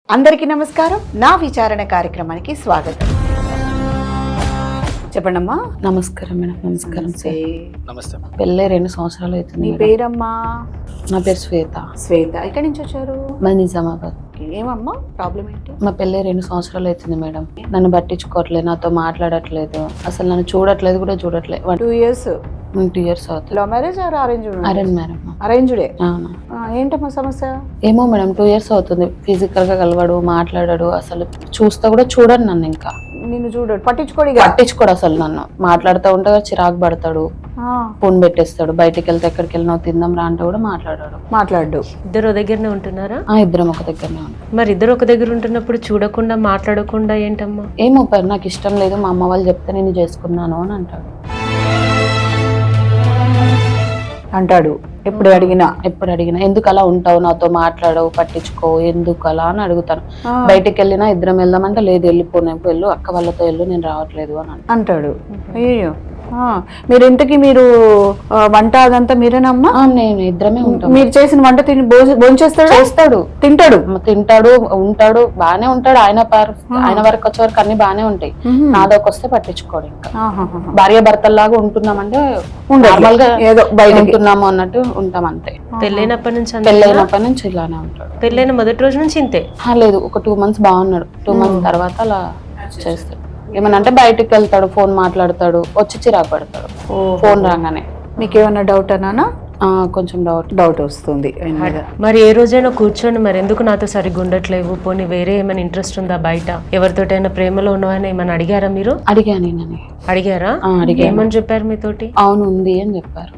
అందరికీ నమస్కారం. నా విచారణ కార్యక్రమానికి స్వాగతం. చెప్పండమ్మా. నమస్కారం మేడం. నమస్కారం సార్. నమస్తే. పెళ్ళై 2 సంవత్సరాలు అవుతుంది. మీ పేరమ్మా? నా పేరు శ్వేత. శ్వేత. ఎక్కడి నుంచి వచ్చారు? మా నిజామాబాద్. ఏమమ్మా ప్రాబ్లం ఏంటి? మా పెళ్ళై 2 సంవత్సరాలు అవుతుంది మేడం. నన్ను పట్టించుకోవట్లేదు, నాతో మాట్లాడట్లేదు, అసలు నన్ను చూడట్లేదు కూడా చూడట్లేదు. 2 years. 2 years అవుతుంది. Love marriage or arrange? Arrange madam. అరేంజ్డే. అవును. ఏంటమ్మా సమస్య? ఏమో మేడం 2 years అవుతుంది. ఫిజికల్ గా కలవడు, మాట్లాడాడు, అసలు చూస్తా కూడా చూడడు నన్ను. ఇంకా నిన్ను చూడడు, పట్టించుకోడు. పట్టించుకోడు అసలు. నన్ను మాట్లాడుతూ ఉంటే చిరాకు పడతాడు, ఫోన్ పెట్టేస్తాడు. బయటికి వెళ్తే ఎక్కడికి వెళ్ళినా తిందాం రా అంటే కూడా మాట్లాడు. ఇద్దరు దగ్గరనే ఉంటున్నారా? ఇద్దరం ఒక దగ్గరనే ఉంటాం. మరి ఇద్దరు ఒక దగ్గర ఉంటున్నప్పుడు చూడకుండా మాట్లాడకుండా ఏంటమ్మా? ఏమో పని నాకు ఇష్టం లేదు, మా అమ్మ వాళ్ళు చెప్తే నేను చేసుకున్నాను అని అంటాడు. ఎప్పుడు అడిగినా ఎందుకు అలా ఉంటావు, నాతో మాట్లాడవు, పట్టించుకో, ఎందుకు అలా అని అడుగుతాను. బయటికి వెళ్ళినా ఇద్దరం వెళ్దామంటే లేదు, వెళ్ళిపోయినప్పుడు వెళ్ళు, అక్క వాళ్ళతో వెళ్ళు, నేను రావట్లేదు అని అంటాడు. అయ్యో. మీరు ఇంతకీ మీరు వంట అదంతా మీరేనమ్మా? నేను ఇద్దరమే ఉంటాం. మీరు చేసిన వంట తిని భోంచేస్తాడు, తింటాడు, ఉంటాడు, బానే ఉంటాడు. ఆయన వరకు వచ్చే వరకు అన్ని బానే ఉంటాయి. నాదోకి వస్తే పట్టించుకోడు. ఇంకా భార్య భర్తల్లాగా ఉంటున్నామంటే నార్మల్ గా ఏదో బయట ఉంటున్నాము అన్నట్టు ఉంటాం అంతే. పెళ్ళైనప్పటి నుంచి ఇలానే ఉంటాడు. పెళ్ళైన మొదటి రోజు నుంచి ఇంతే? లేదు, ఒక 2 months బాగున్నాడు. 2 months తర్వాత అలా చేస్తాడు. ఏమన్నా అంటే బయటకు వెళ్తాడు, ఫోన్ మాట్లాడతాడు, వచ్చి చిరాకు పడతాడు ఫోన్ రాగానే. మీకేమన్నా డౌట్ అన్నా? కొంచెం డౌట్ వస్తుంది. మరి ఏ రోజైనా కూర్చొని మరి ఎందుకు నాతో సరిగ్గా ఉండట్లేవు, పోనీ వేరే ఏమైనా ఇంట్రెస్ట్ ఉందా, బయట ఎవరితోటైనా ప్రేమలో ఉన్నవని ఏమైనా అడిగారా మీరు? అడిగారా? ఏమని చెప్పారు మీతోటి? అవును ఉంది అని చెప్పారు.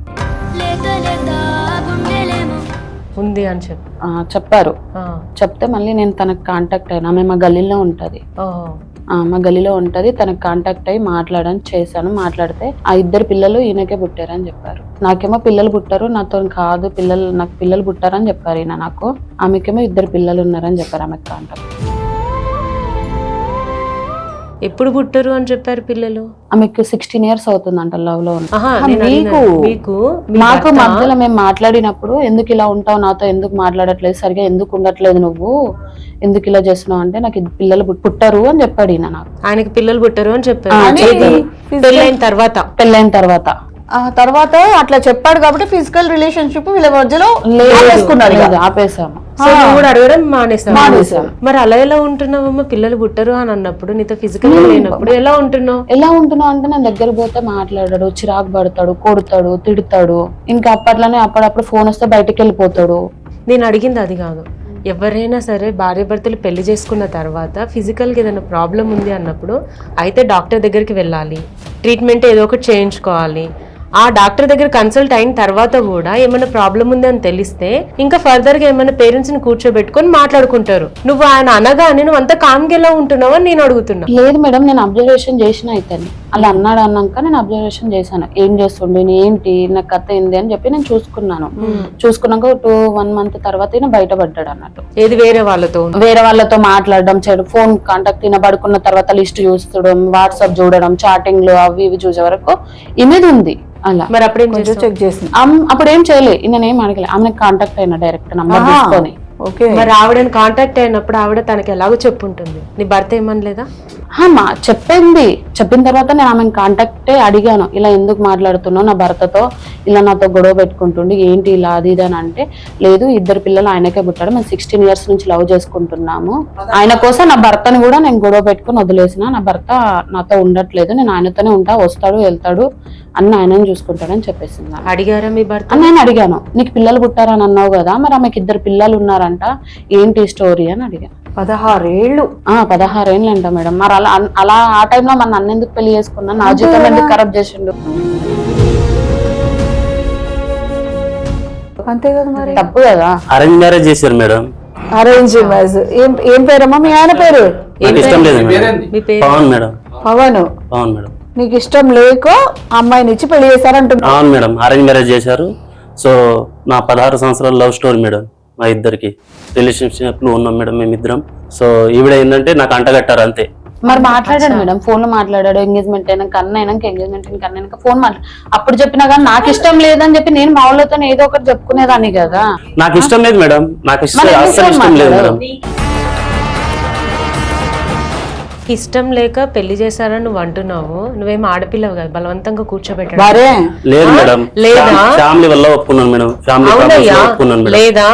ఉంది అని చెప్పారు. చెప్తే మళ్ళీ నేను తనకు కాంటాక్ట్ అయినా. ఆమె మా గల్లీలో ఉంటది. తనకు కాంటాక్ట్ అయ్యి మాట్లాడని చేశాను. మాట్లాడితే ఆ 2 పిల్లలు ఈయనకే పుట్టారని చెప్పారు. నాకేమో పిల్లలు పుట్టారు, నాతో కాదు, నాకు పిల్లలు పుట్టారని చెప్పారు ఈయన నాకు. ఆమెకేమో 2 పిల్లలు ఉన్నారని చెప్పారు. ఆమెకు కాంటాక్ట్. ఎప్పుడు పుట్టారు అని చెప్పారు పిల్లలు? ఆమెకు 16 years అవుతుందంట లవ్ లో. మాకు మధ్యలో మేము మాట్లాడినప్పుడు ఎందుకు ఇలా ఉంటావు, నాతో ఎందుకు మాట్లాడట్లేదు, సరిగా ఎందుకు ఉండట్లేదు, నువ్వు ఎందుకు ఇలా చేస్తున్నావు అంటే నాకు పిల్లలు పుట్టారు అని చెప్పాడు ఈయన. నాకు ఆయనకి పిల్లలు పుట్టారు అని చెప్పారు. పెళ్ళైన తర్వాత అట్లా చెప్పాడు కాబట్టి ఫిజికల్ రిలేషన్షిప్ వీళ్ళ మధ్యలో ఆపేసాము. అడగడం మానేసాం. మరి అలా ఎలా ఉంటున్నావమ్మా? పిల్లలు పుట్టరు అని అన్నప్పుడు నీతో ఫిజికల్ లేనప్పుడు ఎలా ఉంటున్నావు అంటే నా దగ్గర పోతే మాట్లాడాడు, చిరాకు పడతాడు, కొడతాడు, తిడతాడు. ఇంకా అప్పుడప్పుడు ఫోన్ వస్తే బయటకు వెళ్ళిపోతాడు. నేను అడిగింది అది కాదు. ఎవరైనా సరే భార్య భర్తలు పెళ్లి చేసుకున్న తర్వాత ఫిజికల్గా ఏదైనా ప్రాబ్లం ఉంది అన్నప్పుడు అయితే డాక్టర్ దగ్గరికి వెళ్ళాలి, ట్రీట్మెంట్ ఏదో ఒకటి చేయించుకోవాలి. ఆ డాక్టర్ దగ్గర కన్సల్ట్ అయిన తర్వాత కూడా ఏమైనా ప్రాబ్లం ఉంది అని తెలిస్తే ఇంకా ఫర్దర్ గా ఏమైనా పేరెంట్స్ ని కూర్చోబెట్టుకొని మాట్లాడుకుంటారు. నువ్వు ఆయన అనగానే నువ్వు అంత కామ్గా ఎలా ఉంటున్నావు అని నేను అడుగుతున్నా. లేదు మేడం, నేను అబ్జర్వేషన్ చేసిన. అయితే అలా అన్నాడు అన్నాక నేను అబ్జర్వేషన్ చేశాను. ఏం చేస్తుండే, ఏంటి నా కథ ఏంది అని చెప్పి నేను చూసుకున్నాక 1 month తర్వాత ఈయన బయటపడ్డాడు అన్నట్టు. ఏది వేరే వాళ్ళతో మాట్లాడడం, ఫోన్ కాంటాక్ట్ ఈయన పడుకున్న తర్వాత లిస్ట్ చూస్తడం, వాట్సాప్ చూడడం, చాటింగ్ లో అవి ఇవి చూసే వరకు ఇమేజ్ ఉంది. అలా మరి అప్పుడేం చెక్ చేసి అప్పుడు ఏం చేయలే, నేను ఏం అడగలే. ఆమె కాంటాక్ట్ అయినా డైరెక్ట్ నంబర్ తీసుకొని. మరి ఆవిడని కాంటాక్ట్ అయినప్పుడు ఆవిడ తనకి ఎలాగో చెప్పుంటుంది, నీ భర్త ఏమనలేదా? చెప్పిన తర్వాత నేను ఆమె కాంటాక్టే అడిగాను. ఇలా ఎందుకు మాట్లాడుతున్నావు నా భర్తతో, ఇలా నాతో గొడవ పెట్టుకుంటుండే, ఏంటి ఇలా అది ఇది అని అంటే, లేదు 2 పిల్లలు ఆయనకే పుట్టాడు, మేము 16 years నుంచి లవ్ చేసుకుంటున్నాము, ఆయన కోసం నా భర్తని కూడా నేను గొడవ పెట్టుకుని వదిలేసిన, నా భర్త నాతో ఉండట్లేదు, నేను ఆయనతోనే ఉంటా, వస్తాడు వెళ్తాడు అన్న ఆయనని చూసుకుంటాడని చెప్పేసింది. అడిగారా మీ భర్త? నేను అడిగాను, నీకు పిల్లలు పుట్టారని అన్నావు కదా, మరి ఆమెకి 2 పిల్లలు ఉన్నారంట, ఏంటి స్టోరీ అని అడిగాను. 16 ఏళ్ళు? 16 ఏళ్ళు అంట మేడం. మరి అలా ఆ టైంలో మన నన్ను ఎందుకు పెళ్లి చేసుకున్నా, నా జీవితం ఎందుకు ఖరాబ్ చేసిండు? అంతే కదా, మరి తప్పు కదా. అరేంజ్ మ్యారేజ్ చేశారు మేడం. Arrange marriage. ఏం పేరమ్మా మీ ఆయన పేరు? ఇష్టం లేదు పవన్ మేడం. పవన్ మేడం. నీకు ఇష్టం లేక అమ్మాయిని ఇచ్చి పెళ్లి చేశారంటున్నా? అవును మేడం, అరేంజ్ మ్యారేజ్ చేశారు. సో నా 16 సంవత్సరాల లవ్ స్టోరీ మేడం. మా ఇద్దరికి రిలేషన్షిప్ లో ఉన్నాం మేడం మేమిద్దరం. సో ఈవిడ ఏంటంటే నాకు అంటగట్టారు అంతే. మరి మాట్లాడాడు మేడం, ఫోన్ లో మాట్లాడాడు. ఎంగేజ్మెంట్ అయినాక ఎంగేజ్మెంట్ అయినాక ఫోన్ అప్పుడు చెప్పినా కానీ నాకు ఇష్టం లేదని చెప్పి నేను మా వాళ్ళతో ఏదో ఒకటి చెప్పుకునేదాన్ని కదా. నాకు ఇష్టం లేదు మేడం, నాకు అస్సలు ఇష్టం లేదు మేడం. ఇష్టం లేక పెళ్లి చేశారని నువ్వు అంటున్నావు, నువ్వేం ఆడపిల్లవు కదా బలవంతంగా కూర్చోబెట్టాడు. మరే లేదు మేడం, లేదా? ఫ్యామిలీ వల్ల ఒప్పుకున్నాను మేడం, ఫ్యామిలీ అవునయ్యా, ఒప్పుకున్నాను మేడం. లేదా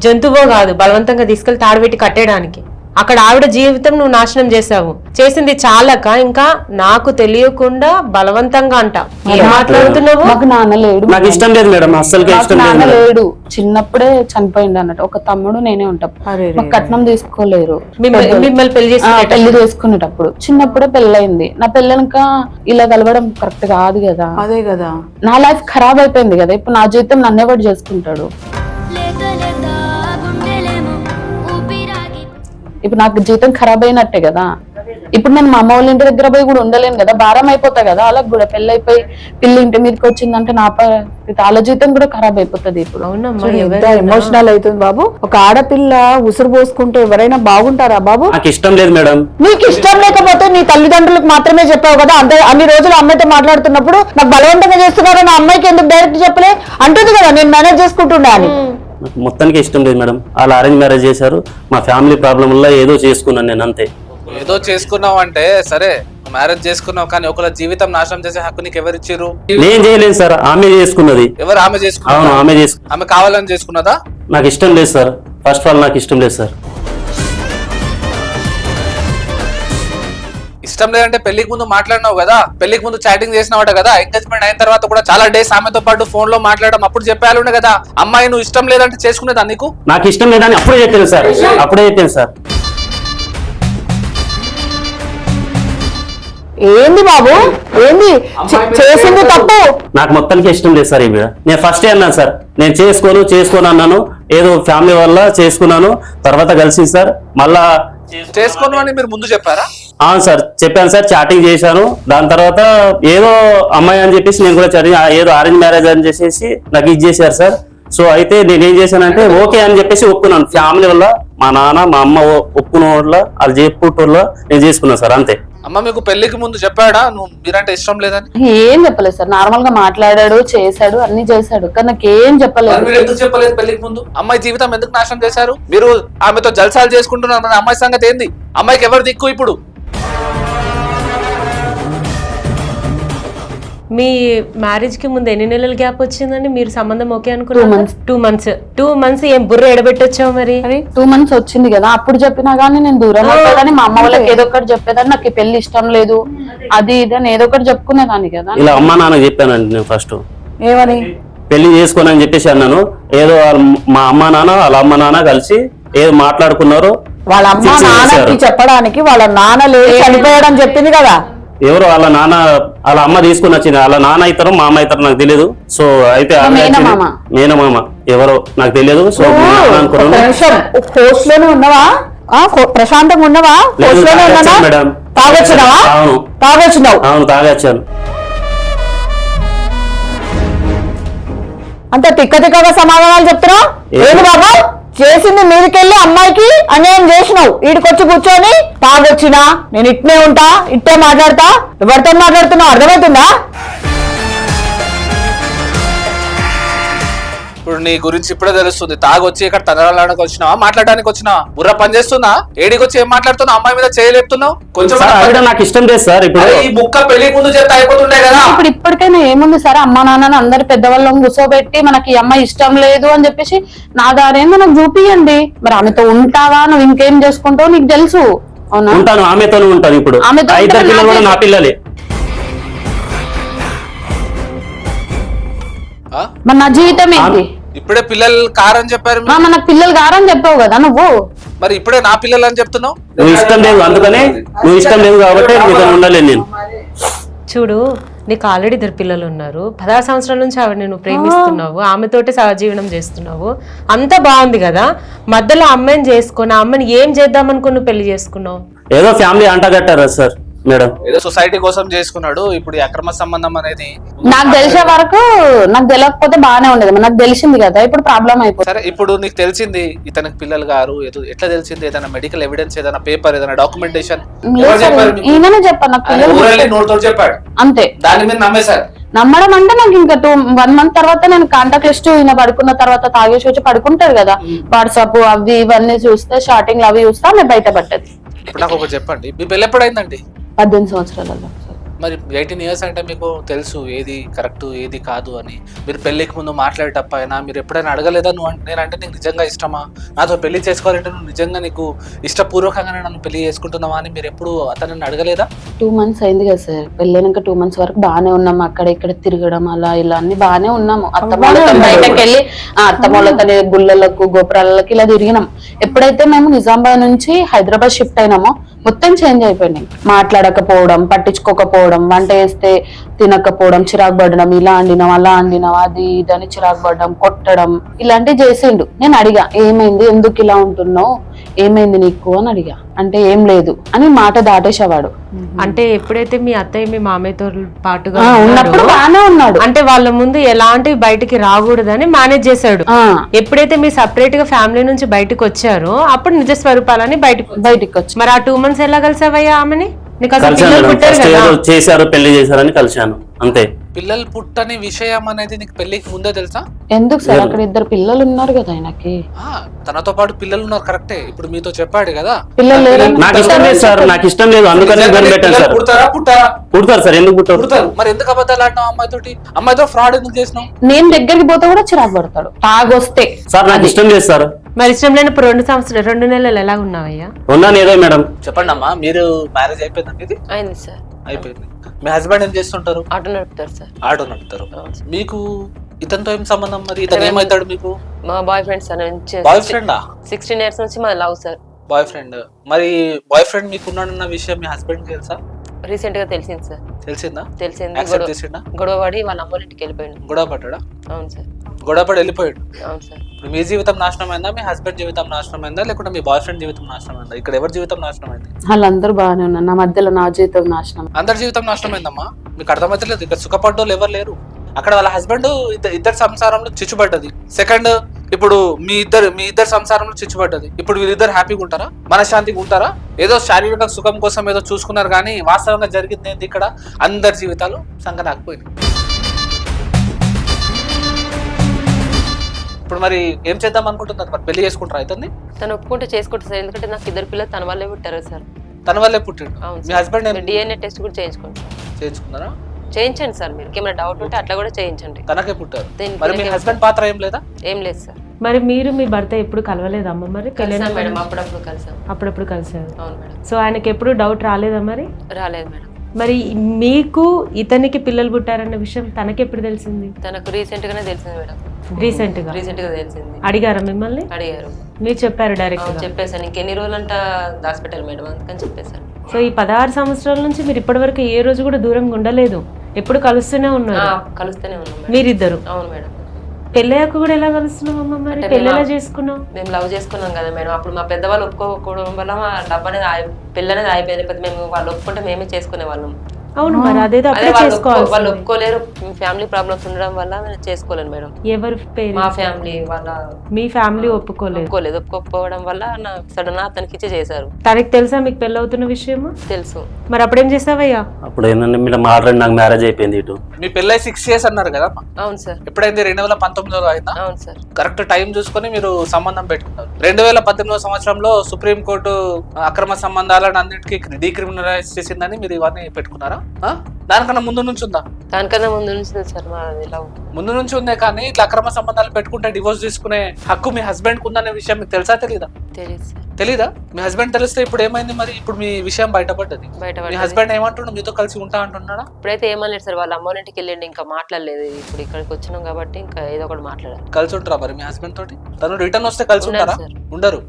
జంతువో కాదు బలవంతంగా తీసుకెళ్లి తాడుపెట్టి కట్టేయడానికి. అక్కడ ఆవిడ జీవితం నువ్వు నాశనం చేసావు. చేసింది చాలక ఇంకా నాకు తెలియకుండా బలవంతంగా అంట. ఏం మాట్లాడుతున్నావు? మాకు నాన్న లేడు, నాకు ఇష్టం లేదు మేడం, అస్సలు మాకు ఇష్టం లేదు నాన్న మేడం. లేడు, చిన్నప్పుడే చనిపోయింది అన్నట్టు. ఒక తమ్ముడు నేనే ఉంటాం. అరే మాకు కట్నం తీసుకోలేరు. మిమ్మల్ని పెళ్లి చేసి పెళ్లి చేసుకునేటప్పుడు చిన్నప్పుడే పెళ్ళయింది. నా పెళ్ళనక ఇలా కలవడం కరెక్ట్ కాదు కదా. అదే కదా, నా లైఫ్ ఖరాబ్ అయిపోయింది కదా. ఇప్పుడు నా జీవితం నన్నేవాడు చేసుకుంటాడు. ఇప్పుడు నాకు జీవితం ఖరాబ్ అయినట్టే కదా. ఇప్పుడు నేను మా అమ్మ వాళ్ళ ఇంటి దగ్గర పోయి కూడా ఉండలేను కదా, భారం అయిపోతా కదా. అలా కూడా పెళ్లి అయిపోయి పిల్లి ఇంటి మీదకి వచ్చిందంటే నా వాళ్ళ జీవితం కూడా ఖరాబ్ అయిపోతుంది. ఇప్పుడు అవునమ్మా, ఎంత ఎమోషనల్ అవుతుంది బాబు. ఒక ఆడపిల్ల ఉసురు పోసుకుంటే ఎవరైనా బాగుంటారా బాబు? నాకు ఇష్టం లేదు మేడం. నీకు ఇష్టం లేకపోతే నీ తల్లిదండ్రులకు మాత్రమే చెప్పావు కదా. అన్ని రోజులు అమ్మాయితో మాట్లాడుతున్నప్పుడు నాకు బలవంతంగా చేస్తున్నారో నా అమ్మాయికి ఎందుకు డైరెక్ట్ చెప్పలే అంటుంది కదా, నేను మేనేజ్ చేసుకుంటుండా అని. మొత్తానికి ఇష్టం లేదు మేడం. వాళ్ళు అరేంజ్ మ్యారేజ్ చేశారు, మా ఫ్యామిలీ ప్రాబ్లం వల్ల ఏదో చేసుకున్నాను నేను, అంతే. ఏదో చేసుకున్నావు అంటే సరే, మ్యారేజ్ చేసుకున్నావు, కానీ ఒకళ్ళ జీవితం నాశనం చేసే హక్కు నీకు ఎవరు ఇచ్చారు? నేను చేయలేదు సార్, ఆమె చేసుకున్నది. ఎవరు? ఆమె అవును, చేసుకున్నా? ఆమె ఆమె కావాలని చేసుకున్నదా? నాకు ఇష్టం లేదు సార్, ఫస్ట్ ఆఫ్ ఆల్ నాకు ఇష్టం లేదు సార్. ఇష్టం లేదంటే పెళ్లికి ముందు మాట్లాడినావు కదా, పెళ్లికి ముందు చాటింగ్ చేసినావట కదా, ఎంగేజ్మెంట్ అయిన తర్వాత కూడా చాలా డేస్ ఆమెతో పాటు ఫోన్ లో మాట్లాడడం, అప్పుడు చెప్పాలి కదా అమ్మాయి నువ్వు ఇష్టం లేదంటే చేసుకునేదా నీకు? నాకు ఇష్టం లేదని అప్పుడే చెప్పాను సార్, అప్పుడే చెప్పాను సార్. ఏంది బాబు, ఏంది చేసింది తప్పు? నాకు మొత్తానికి ఇష్టం లేదు సార్. ఇవి నేను ఫస్ట్ అన్నాను సార్, నేను చేసుకోను అన్నాను. ఏదో ఫ్యామిలీ వల్ల చేసుకున్నాను, తర్వాత కలిసి సార్ మళ్ళా చేసుకోను అని మీరు ముందు చెప్పారా? అవును సార్, చెప్పాను సార్, చాటింగ్ చేశాను. దాని తర్వాత ఏదో అమ్మాయి అని చెప్పేసి నేను కూడా చదివి ఏదో అరేంజ్ మ్యారేజ్ అని చేసేసి నాకు ఇది చేశారు సార్. సో అయితే నేను ఏం చేశానంటే ఓకే అని చెప్పేసి ఒప్పుకున్నాను. ఫ్యామిలీ వల్ల మా నాన్న మా అమ్మ ఒప్పుకున్న వల్ల వాళ్ళు చెప్పుకోవటం నేను చేసుకున్నాను సార్, అంతే. అమ్మ మీకు పెళ్లికి ముందు చెప్పాడా నువ్వు మీరంటే ఇష్టం లేదని? ఏం చెప్పలేదు సార్, నార్మల్ గా మాట్లాడాడు, చేశాడు, అన్ని చేశాడు, కానీ నాకేం చెప్పలేదు. మీరు ఎందుకు చెప్పలేదు పెళ్లికి ముందు? అమ్మాయి జీవితం ఎందుకు నాశనం చేశారు? మీరు ఆమెతో జల్సాలు చేసుకుంటున్నారు, అమ్మాయి సంగతి ఏంది? అమ్మాయికి ఎవరు దిక్కు ఇప్పుడు? మీ మ్యారేజ్ కి ముందు ఎన్ని నెలల గ్యాప్ వచ్చిందండి? మీరు సంబంధం ఓకే అనుకున్నారు? 2 months. 2 months ఏం బుర్ర ఎడబెట్టొచ్చావు మరి? 2 months వచ్చింది కదా, అప్పుడు చెప్పినా గానీ నేను దూరం అయిపోయాదని మా అమ్మ వాళ్ళకి ఏదో ఒకటి చెప్పేదాన్ని. నాకు ఈ పెళ్లి ఇష్టం లేదు, అది ఇది అని ఏదో ఒకటి చెప్పుకునేదాన్ని కదా. ఇలా అమ్మ నాన్న చెప్పానండి నేను ఫస్ట్, ఏమని? పెళ్లి చేసుకోనని చెప్పేసి అన్నాను. ఏదో మా అమ్మ నాన్న వాళ్ళ అమ్మ నాన్న కలిసి ఏదో మాట్లాడుకున్నారు. వాళ్ళ అమ్మ నాన్నకి చెప్పడానికి వాళ్ళ నాన్న లేదు చనిపోయాడని చెప్పింది కదా. ఎవరు వాళ్ళ నాన్న వాళ్ళ అమ్మ తీసుకుని వచ్చింది. వాళ్ళ నాన్న అవుతారో మా అమ్మ అవుతారో నాకు తెలియదు. సో అయితే మేనమామ ఎవరో నాకు తెలియదు. సో హోస్ట్ లోనే ఉన్నావా? ప్రశాంతంగా ఉన్నావా? హోస్ట్ లోనే ఉన్నావా? మేడం తాగొచ్చినావా? అవును తాగొచ్చినావు? అవును తాగొచ్చాను. అంత తిక్క తిక్కగా సమాధానాలు చెప్తున్నావు ఏంటి బాబు? చేసింది మీదకెళ్ళి అమ్మాయికి అన్యాయం చేసినావు. వీడికొచ్చి కూర్చొని తాగొచ్చినా నేను ఇట్నే ఉంటా, ఇట్టే మాట్లాడతా, ఎవరితో మాట్లాడుతున్నావు అర్థమవుతుందా? ఇప్పుడు నీ గురించి ఇప్పుడే తెలుస్తుంది. తాగొచ్చి ఇక్కడ తనడానికి వచ్చినావా, మాట్లాడడానికి వచ్చినావా? బుర్ర పని చేస్తున్నా? ఏడికి వచ్చి ఏం మాట్లాడుతున్నావు? అమ్మాయి మీద చేయలేపుతున్నావు కొంచెం. నాకు ఇష్టం లేదు సార్. ఇప్పుడు ఈ ముక్క పెళ్లి ముందు చెప్తే అయిపోతుండే కదా. ఇప్పుడు ఇప్పటికైనా ఏముంది సార్, అమ్మా నాన్న అందరు పెద్దవాళ్ళని కూర్చోబెట్టి మనకి ఈ అమ్మాయి ఇష్టం లేదు అని చెప్పేసి నా దారేందో నాకు చూపియండి. మరి ఆమెతో ఉంటావా, నువ్వు ఇంకేం చేసుకుంటావు నీకు తెలుసు. అవునా? ఉంటాను, ఆమెతోనే ఉంటాను. ఇప్పుడు ఇద్దరు పిల్లలు కూడా నా పిల్లలే. మరి నా జీవితం ఏంటి? ఇప్పుడే పిల్లలు కారని చెప్పారు. మనకు పిల్లలు కారని చెప్పావు కదా నువ్వు. మరి ఇప్పుడే నా పిల్లలు అని చెప్తున్నావు. నువ్వు ఇష్టం లేదు, అందుకనే నువ్వు ఇష్టం లేదు కాబట్టి మీతో ఉండలేను నేను. చూడు, నీకు ఆల్రెడీ 2 పిల్లలు ఉన్నారు. 16 సంవత్సరాల నుంచి ఆవిడ నువ్వు ప్రేమిస్తున్నావు, ఆమెతోటి సహజీవనం చేస్తున్నావు, అంతా బాగుంది కదా. మధ్యలో అమ్మాయిని చేసుకుని ఆ అమ్మాయిని ఏం చేద్దాం అనుకుని నువ్వు పెళ్లి చేసుకున్నావు? ఏదో ఫ్యామిలీ అంటగట్టారా సార్ మేడం? ఏదో సొసైటీ కోసం చేసుకున్నాడు. ఇప్పుడు అక్రమ సంబంధం అనేది నాకు తెలిసే వరకు, నాకు తెలియకపోతే బాగానే ఉండేది. నాకు తెలిసింది కదా, ఇప్పుడు ప్రాబ్లం అయిపోయింది. సరే, ఇప్పుడు నీకు తెలిసింది ఇతనికి పిల్లలు గారు, ఎట్లా తెలిసింది? ఏదైనా మెడికల్ ఎవిడెన్స్, ఏదైనా పేపర్, ఏదైనా డాక్యుమెంటేషన్? ఈయననే చెప్పాను నాకు పిల్లలు చెప్పాడు అంతే. దాని మీద నమ్మేశారు. నమ్మడం అంటే నాకు ఇంకా 1 month తర్వాత నేను కాంటాక్ట్ లిస్ట్ ఈయన పడుకున్న తర్వాత తాగేసి వచ్చి పడుకుంటాడు కదా, వాట్సాప్ అవి ఇవన్నీ చూస్తే, షార్టింగ్ అవి చూస్తే ఆమె బయటపడ్డది. ఇప్పుడు నాకు ఒకటి చెప్పండి, మీ పెళ్ళి ఎప్పుడైందండి? 18 సంవత్సరాలలో సార్. మరి 18 years అంటే మీకు తెలుసు ఏది కరెక్ట్ ఏది కాదు అని. మీరు పెళ్లికి ముందు మాట్లాడేటప్పైనా మీరు ఎప్పుడైనా అడగలేదా నువ్వు నేనంటే నీకు నిజంగా ఇష్టమా, నాతో పెళ్లి చేసుకోవాలంటే నువ్వు నిజంగా నీకు ఇష్టపూర్వకంగానే నన్ను పెళ్లి చేసుకుంటున్నావా అని మీరు ఎప్పుడు అతనిని అడగలేదా? 2 months అయింది కదా సార్, పెళ్ళైనాక 2 months వరకు బాగానే ఉన్నాము. అక్కడ ఇక్కడ తిరగడం అలా ఇలా అన్ని బాగానే ఉన్నాము. అత్తమ్మలతో బయటకు వెళ్ళి అత్తమ్మలతో గుళ్ళలకు గోపురాలకి ఇలా తిరిగినాం. ఎప్పుడైతే మేము నిజామాబాద్ నుంచి హైదరాబాద్ షిఫ్ట్ అయినామో మొత్తం చేంజ్ అయిపోయినాయి. మాట్లాడకపోవడం, పట్టించుకోకపోవడం, వంట చేస్తే తినకపోవడం, చిరాకు పడడం, ఇలా అండినాం అలా అండినాం అది ఇదని చిరాకు పడడం, కొట్టడం ఇలాంటివి చేసిండు. నేను అడిగా ఏమైంది, ఎందుకు ఇలా ఉంటున్నావు, ఏమైంది నీకు అని అడిగా. అంటే ఏం లేదు అని మాట దాటేసేవాడు. అంటే ఎప్పుడైతే మీ అత్తయ్య మీ మామయ్యతో పాటుగా ఉన్నప్పుడు బాగానే ఉన్నాడు. అంటే వాళ్ళ ముందు ఎలాంటి బయటికి రాకూడదని మేనేజ్ చేశాడు. ఎప్పుడైతే మీ సపరేట్ గా ఫ్యామిలీ నుంచి బయటకు వచ్చారో అప్పుడు నిజ స్వరూపాలని బయటికి వచ్చి మరి ఆ 2 months ఎలా కలిసావయ్యా ఆమెని? నీకు అసలు పిల్లలు పుట్టారు కదా? చేశారు, పెళ్లి చేశారని కలిశాను అంతే. పిల్లలు పుట్టని విషయం అనేది నీకు పెళ్లికి ముందే తెలుసా? ఎందుకు సార్, అక్కడ 2 పిల్లలు ఉన్నారు కదా ఆయనకి. తనతో పాటు పిల్లలు ఉన్నారు కరెక్టే, ఇప్పుడు మీతో చెప్పాడు కదా. పిల్లలు లేరు. నాకు ఇష్టం లేదు సార్, నాకు ఇష్టం లేదు, అందుకని పెట్టాను సార్. పుడతారు సార్, ఎందుకు పుట్టారు? మరి ఎందుకు అబద్ధాలు ఆడినావు అమ్మాయితో ఫ్రాడ్ ఎందుకు చేసినావు? నేను దగ్గరికి పోతే కూడా చిరాకు పడతాడు తాగొస్తే. సార్ నాకు ఇష్టం లేదు సార్. మరి ఇష్టం లేనప్పుడు 2 నెలలు ఎలా ఉన్నావయ్యా? ఉన్నాను ఏదో మేడం. చెప్పండి అమ్మా, మీరు మ్యారేజ్ అయిపోయిందా? ఇది అయింది సార్. అయిపోయింది. మీ హస్బెండ్ ఏం చేస్తుంటారు? ఆటో నడుపుతారు సార్. ఆటో నడుపుతారు. మీకు ఇతనితో ఏం సంబంధం? మరి ఇతను ఏమవుతాడు మీకు? మా బాయ్ ఫ్రెండ్ సార్. బాయ్ ఫ్రెండా? 16 years నుంచి మా లవ్ సార్. Boy friend. మరి బాయ్ ఫ్రెండ్ మీకు ఉన్నాడన్న విషయం మీ హస్బెండ్ తెలుసా? రీసెంట్ గా తెలిసింది సార్. తెలిసిందా? తెలిసింది. గొడవ పడి వాళ్ళ అమ్మ ఇంటికి వెళ్ళిపోయాడు. గొడవ పడ్డా? అవును సార్. గొడవ పడి వెళ్ళిపోయాడు. అవును సార్. ఇప్పుడు మీ జీవితం నాశనం అయిందా, మీ హస్బెండ్ జీవితం నాశనం అయిందా, లేకుంటే మీ బాయ్ ఫ్రెండ్ జీవితం నాశనం అయిందా? ఇక్కడ ఎవరి జీవితం నాశనం అయింది? వాళ్ళందరూ బాగానే ఉన్నారు, నా మధ్యలో నా జీవితం నాశనం. అందరి జీవితం నాశనం అయిందమ్మా. మీకు అర్థమైతలేదు, ఇక్కడ సుఖపడ్డోళ్ళు ఎవరు లేరు. అక్కడ వాళ్ళ హస్బెండ్ ఇద్దరు సంసారంలో చిచ్చుపడ్డది. సెకండ్, ఇప్పుడు మీ ఇద్దరు సంసారంలో చిచ్చుపడ్డది. ఇప్పుడు వీళ్ళిద్దరు హ్యాపీగా ఉంటారా, మనశ్శాంతిగా ఉంటారా? ఏదో శారీరక సుఖం కోసం ఏదో చూసుకున్నారు కానీ వాస్తవంగా జరిగింది ఏంటి? ఇక్కడ అందరి జీవితాలు సంకనాకపోయినాయి. ఇప్పుడు మరి ఏం చేద్దాం అనుకుంటున్నారు? మరి పెళ్లి చేసుకుంటారా ఇతన్ని? తను ఒప్పుకుంటే చేసుకుంటారు సార్, ఎందుకంటే నాకు 2 పిల్లలు తన వల్లే పుట్టారు సార్. తన వల్లే పుట్టిండు. అవును. మీ హస్బెండ్ DNA టెస్ట్ కూడా చేయించుకోండి. చేయించుకున్నారా? చేయించండి సార్, మీరు ఏమైనా డౌట్ ఉంటే అట్లా కూడా చేయించండి. తనకే పుట్టారు. మరి మీ హస్బెండ్ పాత్ర ఏం లేదా? ఏం లేదు సార్. మరి మీరు మీ భర్త ఎప్పుడు కలవలేదమ్మా? మరి కలిసాం మేడం, అప్పుడప్పుడు కలిసాం. అప్పుడప్పుడు కలిసారు. అవును మేడం. సో ఆయనకి ఎప్పుడు డౌట్ రాలేదా మరి? రాలేదు మేడం. మరి మీకు ఇతనికి పిల్లలు పుట్టారన్న విషయం తనకి ఎప్పుడు తెలిసింది? తనకు రీసెంట్ గానే తెలిసింది మేడం. రీసెంట్ గా తెలిసింది. అడిగారా మిమ్మల్ని? అడిగారు. మీరు చెప్పారు డైరెక్ట్? చెప్పేసాను. ఇంకెన్ని రోజులంట హాస్పిటల్ మేడం, అందుకని చెప్పేశాను. సో ఈ 16 సంవత్సరాల నుంచి మీరు ఇప్పటి వరకు ఏ రోజు కూడా దూరంగా ఉండలేదు, ఎప్పుడు కలుస్తూనే ఉన్నారు? కలుస్తూనే ఉన్నాం మీరిద్దరు. అవును మేడం. పెళ్ళయ్యాక కూడా ఎలా కలుస్తున్నామమ్మా? మరి పెళ్ళి ఎలా చేసుకున్నాం? మేము లవ్ చేసుకున్నాం కదా మేడం. అప్పుడు మా పెద్దవాళ్ళు ఒప్పుకోకపోవడం వల్ల మా డబ్బు అనేది పెళ్ళి అనేది అయిపోయింది. మేము వాళ్ళు ఒప్పుకుంటే మేమే చేసుకునే వాళ్ళం. అవును, మరి అదేదో అప్పుడే చేసుకోవాలి. వాళ్ళు ఒప్పుకోలేరు, ఫ్యామిలీ ప్రాబ్లమ్స్ ఉండడం వల్ల చేసుకోలేను మేడం. ఎవరి పేరు? మా ఫ్యామిలీ వాళ్ళ. మీ ఫ్యామిలీ ఒప్పుకోలేదు. ఒప్పుకోకపోవడం వల్ల సడన్ అతనికి ఇచ్చి చేశారు. తనకి తెలుసా మీకు పెళ్ళి అవుతున్న విషయము? తెలుసు. మరి అప్పుడేం చేసావయ్యా? అప్పుడు ఏంటంటే మీరు మాట్లాడి నాకు మ్యారేజ్ అయిపోయింది. ఇటు మీ పెళ్ళై 6 years అన్నారు కదా? అవును సార్. ఎప్పుడైంది? 2019లో అయిందా? అవును సార్. కరెక్ట్ టైం చూసుకొని మీరు సంబంధం పెట్టుకున్నారు. 2018 సంవత్సరంలో సుప్రీంకోర్టు అక్రమ సంబంధాలను అన్నిటికీ డీక్రిమినలైజ్ చేసిందని మీరు ఇవన్నీ పెట్టుకున్నారా? దానికన్నా ముందు నుంచి ఉందా? దానికన్నా ముందు నుంచి సార్ మాది లవ్. ముందు నుంచి ఉందే, కానీ ఇట్లా అక్రమ సంబంధాలు పెట్టుకుంటే డివోర్స్ తీసుకునే హక్కు మీ హస్బెండ్ కు ఉందనే విషయం మీకు తెలుసా తెలీదా? తెలియదు సార్. తెలీదా? మీ హస్బెండ్ తెలిస్తే ఇప్పుడు ఏమైంది మరి? ఇప్పుడు మీ విషయం బయటపడ్డది. మీ హస్బెండ్ ఏమంటున్నాడు? మీతో కలిసి ఉంటా అంటున్నాడా? ఇప్పుడైతే ఏమనలేదు సార్, వాళ్ళ అమ్మ ఇంటికి వెళ్ళండి, ఇంకా మాట్లాడలేదు. ఇప్పుడు ఇక్కడికి వచ్చినాం కాబట్టి ఇంకా ఏదో ఒకటి మాట్లాడాలి. కలిసి ఉంటారా మరి మీ హస్బెండ్ తోటి? తను రిటర్న్ వస్తే కలిసి ఉంటారా? ఉండరు.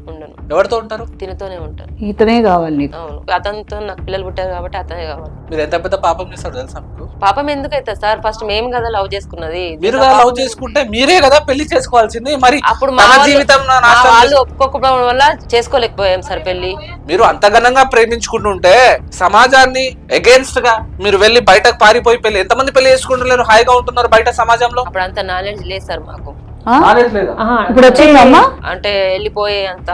ఎవరితో ఉంటారు? తినతోనే ఉంటారు. ఇతనే కావాలి నీకు? అవును, అతనితో నాకు పిల్లలు పుట్టారు కాబట్టి అతనే కావాలి. మీరు ఎంత పెద్ద పాపం చేస్తాడు తెలుసా మీకు? పాపం ఎందుకైతే సార్, ఫస్ట్ మేము కదా లవ్ చేసుకున్నది. మీరు లవ్ చేసుకుంటే మీరే కదా పెళ్లి చేసుకోవాల్సింది. మరి అప్పుడు జీవితం వాళ్ళు ఒప్పుకోకపోవడం వల్ల చేసుకోలేకపోయాం సార్ పెళ్లి. మీరు అంత ఘనంగా ప్రేమించుకుంటుంటే సమాజాన్ని అగేన్స్ట్ గా మీరు వెళ్ళి బయటకు పారిపోయి పెళ్లి, ఎంతమంది పెళ్లి చేసుకుంటున్నారు, హాయిగా ఉంటున్నారు బయట సమాజంలో? అప్పుడు అంత నాలెడ్జ్ లేదు సార్ మాకు. ఇప్పుడు వచ్చిందమ్మా? అంటే వెళ్ళిపోయే అంత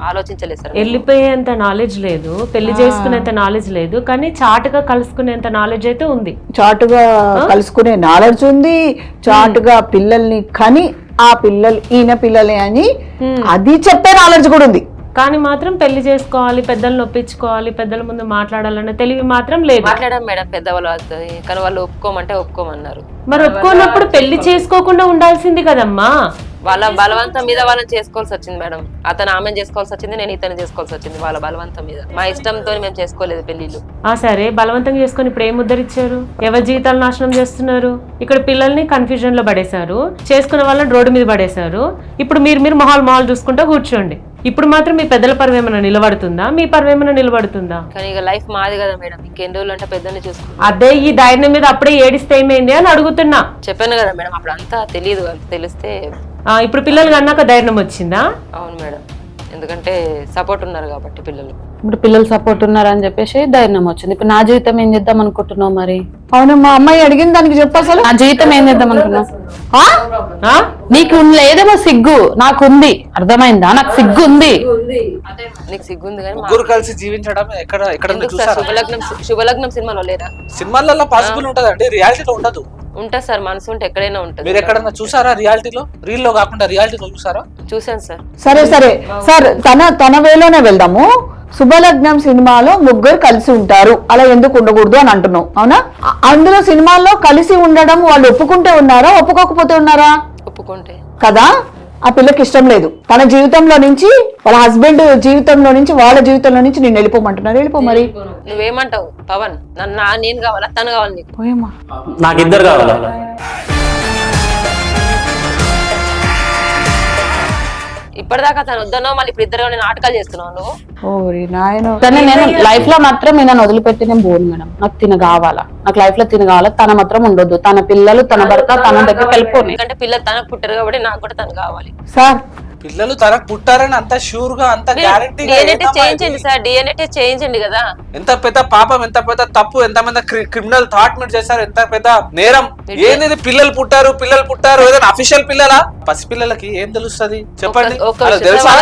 ఆలోచించలేదు సార్. వెళ్ళిపోయేంత నాలెడ్జ్ లేదు, పెళ్లి చేసుకునేంత నాలెడ్జ్ లేదు, కానీ చాటుగా కలుసుకునేంత నాలెడ్జ్ అయితే ఉంది. చాటుగా కలుసుకునే నాలెడ్జ్ ఉంది, చాటుగా పిల్లల్ని కని ఆ పిల్లలు ఈయన పిల్లలే అని అది చెప్పే నాలెడ్జ్ కూడా ఉంది. కానీ మాత్రం పెళ్లి చేసుకోవాలి, పెద్దలను ఒప్పించుకోవాలి, పెద్దల ముందు మాట్లాడాలన్న తెలివి మాత్రం లేదు. మాట్లాడాం మేడం పెద్దవాళ్ళు వస్తుంది, కానీ వాళ్ళు ఒప్పుకోమంటే ఒప్పుకోమన్నారు. మరి ఒప్పుకున్నప్పుడు పెళ్లి చేసుకోకుండా ఉండాల్సింది కదమ్మా. వాళ్ళ బలవంతం మీద వాళ్ళని చేసుకోవాల్సి వచ్చింది మేడం. అతను ఆమెను చేసుకోవాల్సి వచ్చింది, నేను ఇతను చేసుకోవాల్సి వచ్చింది. వాళ్ళ బలవంతం మీద, మా ఇష్టంతో మేము చేసుకోలేదు పెళ్లిళ్ళు. సరే బలవంతం చేసుకొని ఇప్పుడు ఏం ఉద్ధరించారు? ఎవరి జీవితాలు నాశనం చేస్తున్నారు? ఇక్కడ పిల్లల్ని కన్ఫ్యూజన్ లో పడేశారు, చేసుకున్న వాళ్ళని రోడ్డు మీద పడేశారు. ఇప్పుడు మీరు మొహాలు చూసుకుంటా కూర్చోండి. ఇప్పుడు మాత్రం మీ పెద్దల పరువు ఏమైనా నిలబడుతుందా? మీ పరువు ఏమైనా నిలబడుతుందా? కానీ ఇక లైఫ్ మాది కదా మేడం, ఇంకెన్ని రోజులు అంటే పెద్దల్ని చూసుకుంటాం. అదే ఈ ధైర్యం మీద అప్పుడే ఏడిస్తే ఏమైంది అని అడుగుతున్నా. చెప్పాను కదా మేడం, అప్పుడు అంతా తెలియదు, అంత తెలిస్తే. ఇప్పుడు పిల్లలు అన్నాక ధైర్యం వచ్చిందా? అవును మేడం, ఎందుకంటే సపోర్ట్ ఉన్నారు కాబట్టి పిల్లలు. ఇప్పుడు పిల్లలు సపోర్ట్ ఉన్నారని చెప్పేసి ధైర్యం వచ్చింది. ఇప్పుడు నా జీవితం ఏం చేద్దాం అనుకుంటున్నావు మరి? అవును, మా అమ్మాయి అడిగిన దానికి చెప్పు అసలు. నా జీవితం ఏం చేద్దాం అనుకున్నావు? నీకు లేదేమో సిగ్గు, నాకుంది. అర్థమైందా? నాకు సిగ్గు ఉంది. నీకు సిగ్గుంది కానీ ముగ్గురు కలిసి జీవించడం ఎక్కడ ఎందుకు సార్? శుభలగ్నం సినిమాలో లేదా? సినిమాలలో పాసిబుల్ ఉంటదండి, రియాలిటీలో ఉండదు. ఉంటుంది సార్, మనసు ఉంటే ఎక్కడైనా ఉంటుంది. మీరు ఎక్కడన్నా చూసారా రియాలిటీలో? రీల్ లో కాకుండా రియాలిటీలో చూసారా? చూసాను సార్. సరే సార్, తన వేలోనే వెళ్దాము. శుభలగ్నం సినిమాలో ముగ్గురు కలిసి ఉంటారు, అలా ఎందుకు ఉండకూడదు అని అంటున్నావు, అవునా? అందులో సినిమాల్లో కలిసి ఉండడం వాళ్ళు ఒప్పుకుంటే ఉన్నారా, ఒప్పుకోకపోతే ఉన్నారా? ఒప్పుకుంటే కదా. ఆ పిల్లకి ఇష్టం లేదు, తన జీవితంలో నుంచి, వాళ్ళ హస్బెండ్ జీవితంలో నుంచి, వాళ్ళ జీవితంలో నుంచి నేను వెళ్ళిపోమంటున్నారు. వెళ్ళిపో మరి. నువ్వేమంటావు పవన్? నేను కావాలా, తను కావాలి నీకు? పోయమ్మా, నాకు ఇద్దరు కావాలా? ఇప్పటిదాకా తను వద్దనో, మళ్ళీ ఇప్పుడు ఇద్దరు నేను నాటకాలు చేస్తున్నావు నువ్వు. కానీ నేను లైఫ్ లో మాత్రం నేను వదిలిపెట్టి నేను పోను మేడం. నాకు తిన కావాలా, నాకు లైఫ్ లో తిన కావాలా. తన మాత్రం ఉండొద్దు, తన పిల్లలు, తన భర్త తన దగ్గర వెళ్ళిపోయి. ఎందుకంటే పిల్లలు తనకు పుట్టారు కాబట్టి నాకు కూడా తను కావాలి. సార్ పిల్లలు తనకు పుట్టారని అంత షూర్ గా, అంత గ్యారెంటీ చేయించండి సార్, డిఎన్ఏ టెస్ట్ చేయించండి కదా. ఎంత పెద్ద పాపం, ఎంత పెద్ద తప్పు, ఎంత మంది క్రిమినల్ థాట్ మీరు చేశారు, ఎంత పెద్ద నేరం. ఏంది పిల్లలు పుట్టారు ఏదైనా అఫీషియల్ పిల్లలా? పసిపిల్లలకి ఏం తెలుస్తుంది చెప్పండి? తెలుసా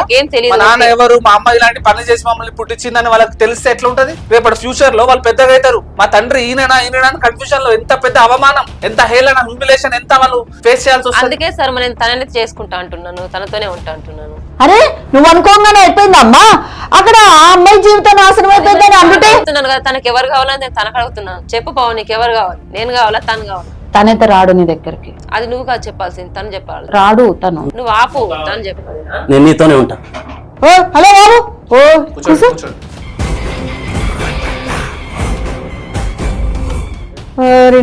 మా నాన్న ఎవరు, మా అమ్మ ఇలాంటి పనులు చేసి మమ్మల్ని పుట్టించిందని వాళ్ళకి తెలిస్తే ఎట్లా ఉంటది? రేపటి ఫ్యూచర్ లో వాళ్ళు పెద్దగా అవుతారు, మా తండ్రి ఈయన కన్ఫ్యూజన్ లో, ఎంత పెద్ద అవమానం, ఎంత హేళన, హ్యూమిలేషన్, ఎంత వాళ్ళు ఫేస్ చేయాల్సి వస్తుంది. అందుకే సార్ నేను తనని చేసుకుంటా అంటున్నాను, తనతోనే ఉంటా అంటున్నాను. అరే నువ్వు అనుకోగానే అయిపోయిందమ్మా, అక్కడ ఆ అమ్మాయి జీవితం నాశనం అయిపోయిందని అందుకే కదా. తనకి ఎవరు కావాలని నేను తనకు అడుగుతున్నాను. చెప్పు పవన్, నీకు ఎవరు కావాలి? నేను కావాలా, తను కావాలి? తనైతే రాడు నీ దగ్గరికి. అది నువ్వు కాదు చెప్పాల్సింది, తను చెప్పాలి. రాడు తను. నువ్వు ఆపు, తను చెప్పాలి. నేను నీతోనే ఉంటా. హలో బాబు, కూర్చో.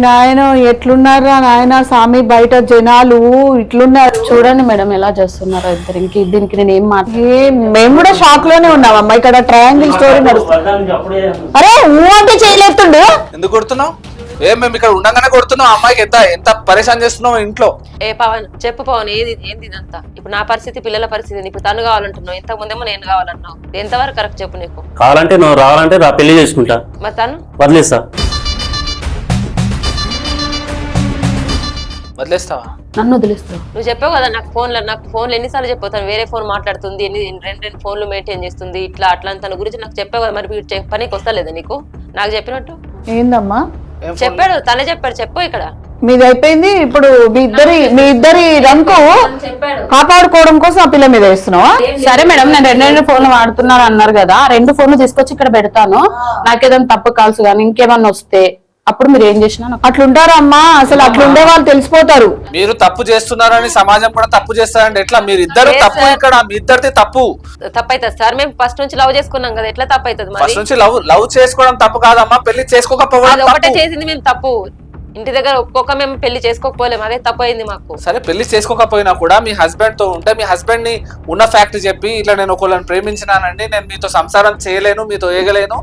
నాయన ఎట్లున్నారా నాయన స్వామి, బయట జనాలు ఇట్లున్నారు. చూడండి మేడం ఎలా చేస్తున్నారు ఇద్దరు. దీనికి నేను ఏం మేము కూడా షాక్ లోనే ఉన్నామమ్మా. ఇక్కడ ట్రయాంగిల్ స్టోరీ నడుస్తుంది. అరే అంటే చేయలేతుండు. ఎందుకు కొడుతున్నావు? మేము ఇక్కడ ఉండగానే కొడుతున్నావు. అమ్మాయికి ఎంత పరేషాన్ చేస్తున్నావు ఇంట్లో. ఏ పవన్ చెప్పు పవన్, ఏంది ఇదంతా? ఇప్పుడు నా పరిస్థితి, పిల్లల పరిస్థితి, ఇప్పుడు తను కావాలంటున్నావు, ఇంతకు ముందేమో నేను కావాలంటున్నావు. ఎంతవరకు కరెక్ట్ చెప్పు? నీకు కావాలంటే నువ్వు రావాలంటే పెళ్లి చేసుకుంటా, మరి తను వదిలేస్తా. వదిలేస్తావా? నన్ను వదిలేస్తావు? నువ్వు చెప్పావు కదా నాకు ఫోన్లు ఎన్నిసార్లు చెప్పావు, వేరే ఫోన్ మాట్లాడుతుంది, రెండు ఫోన్లు మెయింటైన్ చేస్తుంది, ఇట్లా అట్లా తన గురించి నాకు చెప్పావు కదా. మరి పనికి వస్తా లేదా నీకు? నాకు చెప్పినట్టు ఏందమ్మా చెప్పాడు, తనే చెప్పాడు. చెప్పు ఇక్కడ మీది అయిపోయింది. ఇప్పుడు మీ ఇద్దరి రంకు కాపాడుకోవడం కోసం ఆ పిల్ల మీద వేస్తున్నావా? సరే మేడం, నేను రెండు ఫోన్లు వాడుతున్నాను అన్నారు కదా, 2 ఫోన్లు తీసుకొచ్చి ఇక్కడ పెడతాను. నాకేదైనా తప్పు కాల్స్ కానీ ఇంకేమన్నా వస్తే అప్పుడు మీరు ఏం చేసినా అట్లుంటారా అమ్మా? అసలు అట్లుండే వాళ్ళు తెలిసిపోతారు. మీరు తప్పు చేస్తున్నారని సమాజం కూడా తప్పు చేస్తారండి. ఎట్లా మీరు ఇద్దరు తప్పు? ఇక్కడ మీ ఇద్దరిది తప్పు. తప్పైతుంది సార్, మేము ఫస్ట్ నుంచి లవ్ చేసుకున్నాం కదా, ఎట్లా తప్పైతుంది? ఫస్ట్ నుంచి లవ్ చేసుకోవడం తప్పు కాదమ్మా, పెళ్లి చేసుకోకపోవడం ఒకటే చేసింది మేము తప్పు. ఇంటి దగ్గర ఒక్కొక్క మేము పెళ్లి చేసుకోకపోలేము, అదే తప్పు అయింది మాకు. సరే పెళ్లి చేసుకోకపోయినా కూడా మీ హస్బెండ్ తో ఉంటే మీ హస్బెండ్ ని ఉన్న ఫ్యాక్ట్ చెప్పి, ఇట్లా నేను ఒకళ్ళని ప్రేమించినానండి, నేను మీతో సంసారం చేయలేను, మీతో ఏగలేను,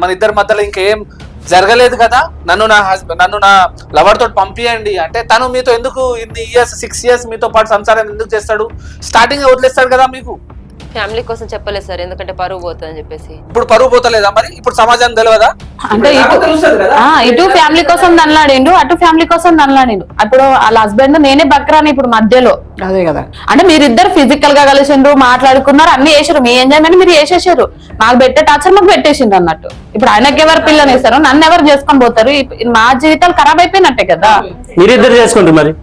మన ఇద్దరి మధ్యలో ఇంకేం జరగలేదు కదా, నన్ను నా లవర్ తోటి పంపియండి అంటే తను మీతో ఎందుకు ఇన్ని ఇయర్స్ 6 years మీతో పాటు సంసారం ఎందుకు చేస్తాడు? స్టార్టింగ్ వదిలేస్తాడు కదా మీకు. ఫ్యామిలీ కోసం చెప్పలేదు సార్, ఎందుకంటే పరువు పోతుంది అని చెప్పేసి. ఇప్పుడు పరువు పోతలేదా? మరి ఇప్పుడు సమాజం తెలియదా? అంటే ఇటు ఫ్యామిలీ కోసం దనలాడిండు, అటు ఫ్యామిలీ కోసం దనలాడిండు. అప్పుడు వాళ్ళ హస్బెండ్ నేనే బక్రాని ఇప్పుడు మధ్యలో. అదే కదా, అంటే మీరిద్దరు ఫిజికల్ గా కలిసిండ్రు, మాట్లాడుకున్నారు, అన్ని చేసారు, మీ ఎంజాయ్మెంట్ మీరు చేసేసారు. నాకు పెట్టే టార్చర్ మాకు పెట్టేసిండ్రు అన్నట్టు. ఇప్పుడు ఆయనకి ఎవరు పిల్లని ఇస్తారు, నన్ను ఎవరు చేసుకొని పోతారు? మా జీవితాలు ఖరాబ్ అయిపోయినట్టే కదా. మీరిద్దరు చేసుకుంటారు మరి.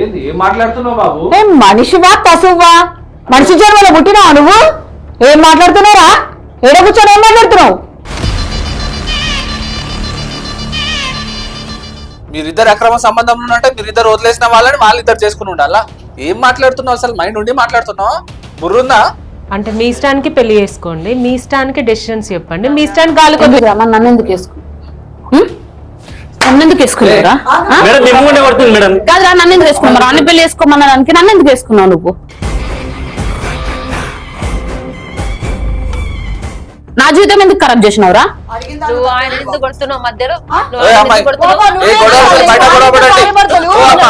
ఏంది ఏం మాట్లాడుతున్నావు బాబు? ఏం మనిషివా పశువా? మనిషి జన్మలో పుట్టినావా నువ్వు? ఏం మాట్లాడుతున్నారా? ఏడ కూర్చొని ఏం మాట్లాడుతున్నావు? మీరిద్దరు అక్రమ సంబంధంలో ఉన్నట్టే మీరిద్దరు వదిలేసిన వాళ్ళని వాళ్ళిద్దరు చేసుకుని ఉండాలా? ఏం మాట్లాడుతున్నావు అసలు? మైండ్ ఉండి మాట్లాడుతున్నావు? బుర్రుందా? అంటే మీ ఇష్టానికి పెళ్లి చేసుకోండి, మీ ఇష్టానికి డెసిషన్స్ చెప్పండి, మీ ఇష్టానికి గాలి నన్ను ఎందుకు వేసుకో నన్ను ఎందుకు వేసుకున్నావురా? మేడం నిమ్మకుండా పడుతుంది మేడం. కాదురా, నన్ను ఎందుకు వేసుకున్నావు? అన్ని పెళ్లి వేసుకోమన్నా దానికి నన్ను ఎందుకు వేసుకున్నావు నువ్వు? నా జీవితం ఎందుకు ఖరాబ్ చేసినావురా? నువ్వు ఆయన ఎందుకు కొడుతున్నావు మధ్యలో? నువ్వు ఏ ఆయన అమ్మాయి, ఎందుకు కొడుతున్నావు? ఏ గొడవ బయట గొడవ పడండి. ఓ అమ్మ.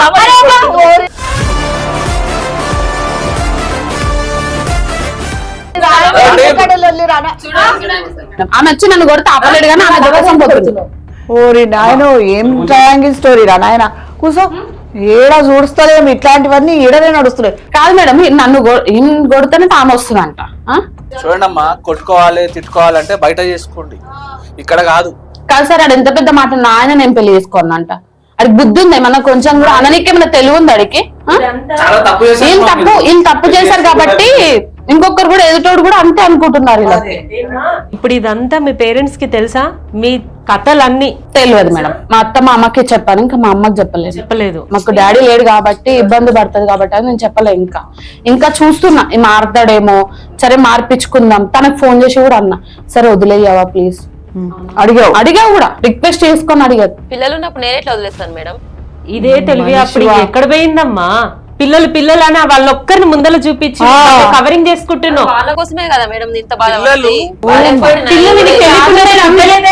ఆమె వచ్చి నన్ను కొడితే ఆపలేడు కానీ ఆమె దొరకసం పోతుంది. ఓరి నాయనో, ఏం ట్రయాంగిల్ స్టోరీ రా నాయన. కూసో, ఏడ చూడుస్తలేము ఇట్లాంటివన్నీ, ఈడనే నడుస్తున్నాయి. కాదు మేడం, నన్ను కొడితేనే ఆమె వస్తుందంట. చూడండమ్మా, కొట్టుకోవాలి తిట్టుకోవాలంటే బయట చేసుకోండి, ఇక్కడ కాదు. కాదు సార్, అది ఎంత పెద్ద మాట, ఆయన నేను పెళ్లి చేసుకోనంట. అది బుద్ధి ఉంది ఏమన్నా కొంచెం కూడా? అననీకి ఏమైనా తెలివి ఉంది అడికి? చాలా తప్పు చేశారు. వీళ్ళు తప్పు చేశారు కాబట్టి ఇంకొకరు కూడా ఎదుటోడు కూడా అంతే అనుకుంటున్నారు ఇలా. ఇప్పుడు ఇదంతా మీ పేరెంట్స్ కి తెలుసా? మీ కథలన్నీ తెలియదు మేడం. మా అత్త మా అమ్మకి చెప్పాను, ఇంకా మా అమ్మకి చెప్పలేదు. చెప్పలేదు. మాకు డాడీ లేడు కాబట్టి ఇబ్బంది పడుతుంది కాబట్టి అని నేను చెప్పలేదు. ఇంకా చూస్తున్నా మారుతాడేమో, సరే మార్పించుకుందాం. తనకు ఫోన్ చేసి కూడా అన్నా, సరే వదిలేయావా ప్లీజ్ అడిగావు కూడా, రిక్వెస్ట్ చేసుకొని అడిగారు. పిల్లలు ఉన్నప్పుడు నేను ఎట్లా వదిలేస్తాను మేడం? ఇదే తెలివి అప్పుడు ఎక్కడ పోయిందమ్మా? పిల్లలు పిల్లలు అని వాళ్ళొక్కరిని ముందర చూపించి కవరింగ్ చేసుకుంటున్నావు. వాళ్ళ కోసమే కదా మేడం ఇంత బాధ.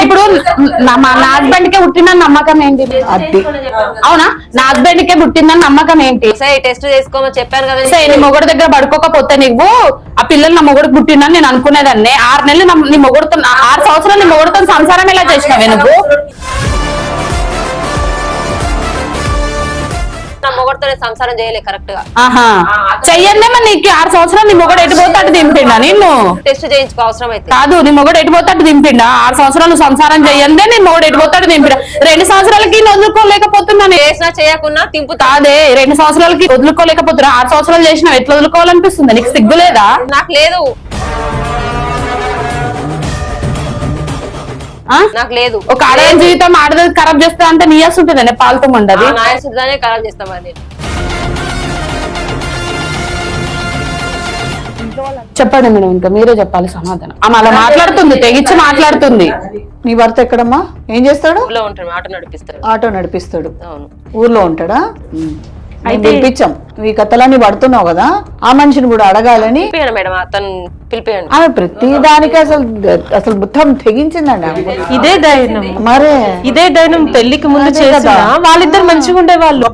ఇప్పుడు నా హస్బెండ్ కే పుట్టిందని నమ్మకం ఏంటి? అవునా, నా హస్బెండ్ కే పుట్టిందని నమ్మకం ఏంటి? టెస్ట్ చేసుకోమని చెప్పాను కదా. నీ మొగుడు దగ్గర పడుకోకపోతే నువ్వు ఆ పిల్లలు నా మొగుడు పుట్టిందని నేను అనుకునేదాన్ని. 6 నెలలు నీ మొగుడుతో 6 సంవత్సరాలు నీ మొగుడుతో సంసారం ఎలా చేసినావే నువ్వు? నా మొగుడుతో సంసారం చేయలే కరెక్ట్ గా. చెయ్యండి మరి. నీకు 6 సంవత్సరాలు నీ మొగుడు ఎటు పోతే అటు దింపిండా? నిన్ను టెస్ట్ చేయించుకో అవసరం అయితే. కాదు, నీ మొగుడు ఎటు పోతే అటు దింపిండా? 6 సంవత్సరాలు సంసారం చెయ్యండి, నీ మొగుడు ఎటు పోతే అటు దింపిడా? 2 సంవత్సరాలకి వదులుకోలేకపోతున్నాను. చేసినా చేయకున్నా తింపు. కాదే, 2 సంవత్సరాలకి వదులుకోలేకపోతున్నా. 6 సంవత్సరాలు చేసినా ఎట్లా వదులుకోవాలనిపిస్తుంది? నీకు సిగ్గు లేదా? నాకు లేదు, నాకు లేదు. ఒక ఆడదాని జీవితం ఆడది ఖరాబ్ చేస్తా అంటే నీ ఉంటుంది పాలతో ఉండదు. నాయసుదానే ఖరాబ్ చేస్తామని చెప్పండి మేడం, ఇంకా మీరే చెప్పాలి సమాధానం. ఆమె అలా మాట్లాడుతుంది, తెగించి మాట్లాడుతుంది. నీ భర్త ఎక్కడమ్మా? ఏం చేస్తాడు? ఊర్లో ఉంటాడు, ఆటో నడిపిస్తాడు. ఆటో నడిపిస్తాడు. అవును. ఊర్లో ఉంటాడా? అయితే పిలిపించాం. ఈ కథలన్నీ పడుతున్నావు కదా, ఆ మనిషిని కూడా అడగాలని. మేడం అతను పిలిపేయండి. ఆమె ప్రతి దానికి అసలు మొత్తం తెగించిందండి ఆమె. ఇదే ధైర్యం, మరే ఇదే ధైర్యం పెళ్లికి ముందు చేసినా వాళ్ళిద్దరు మంచిగా ఉండేవాళ్ళు.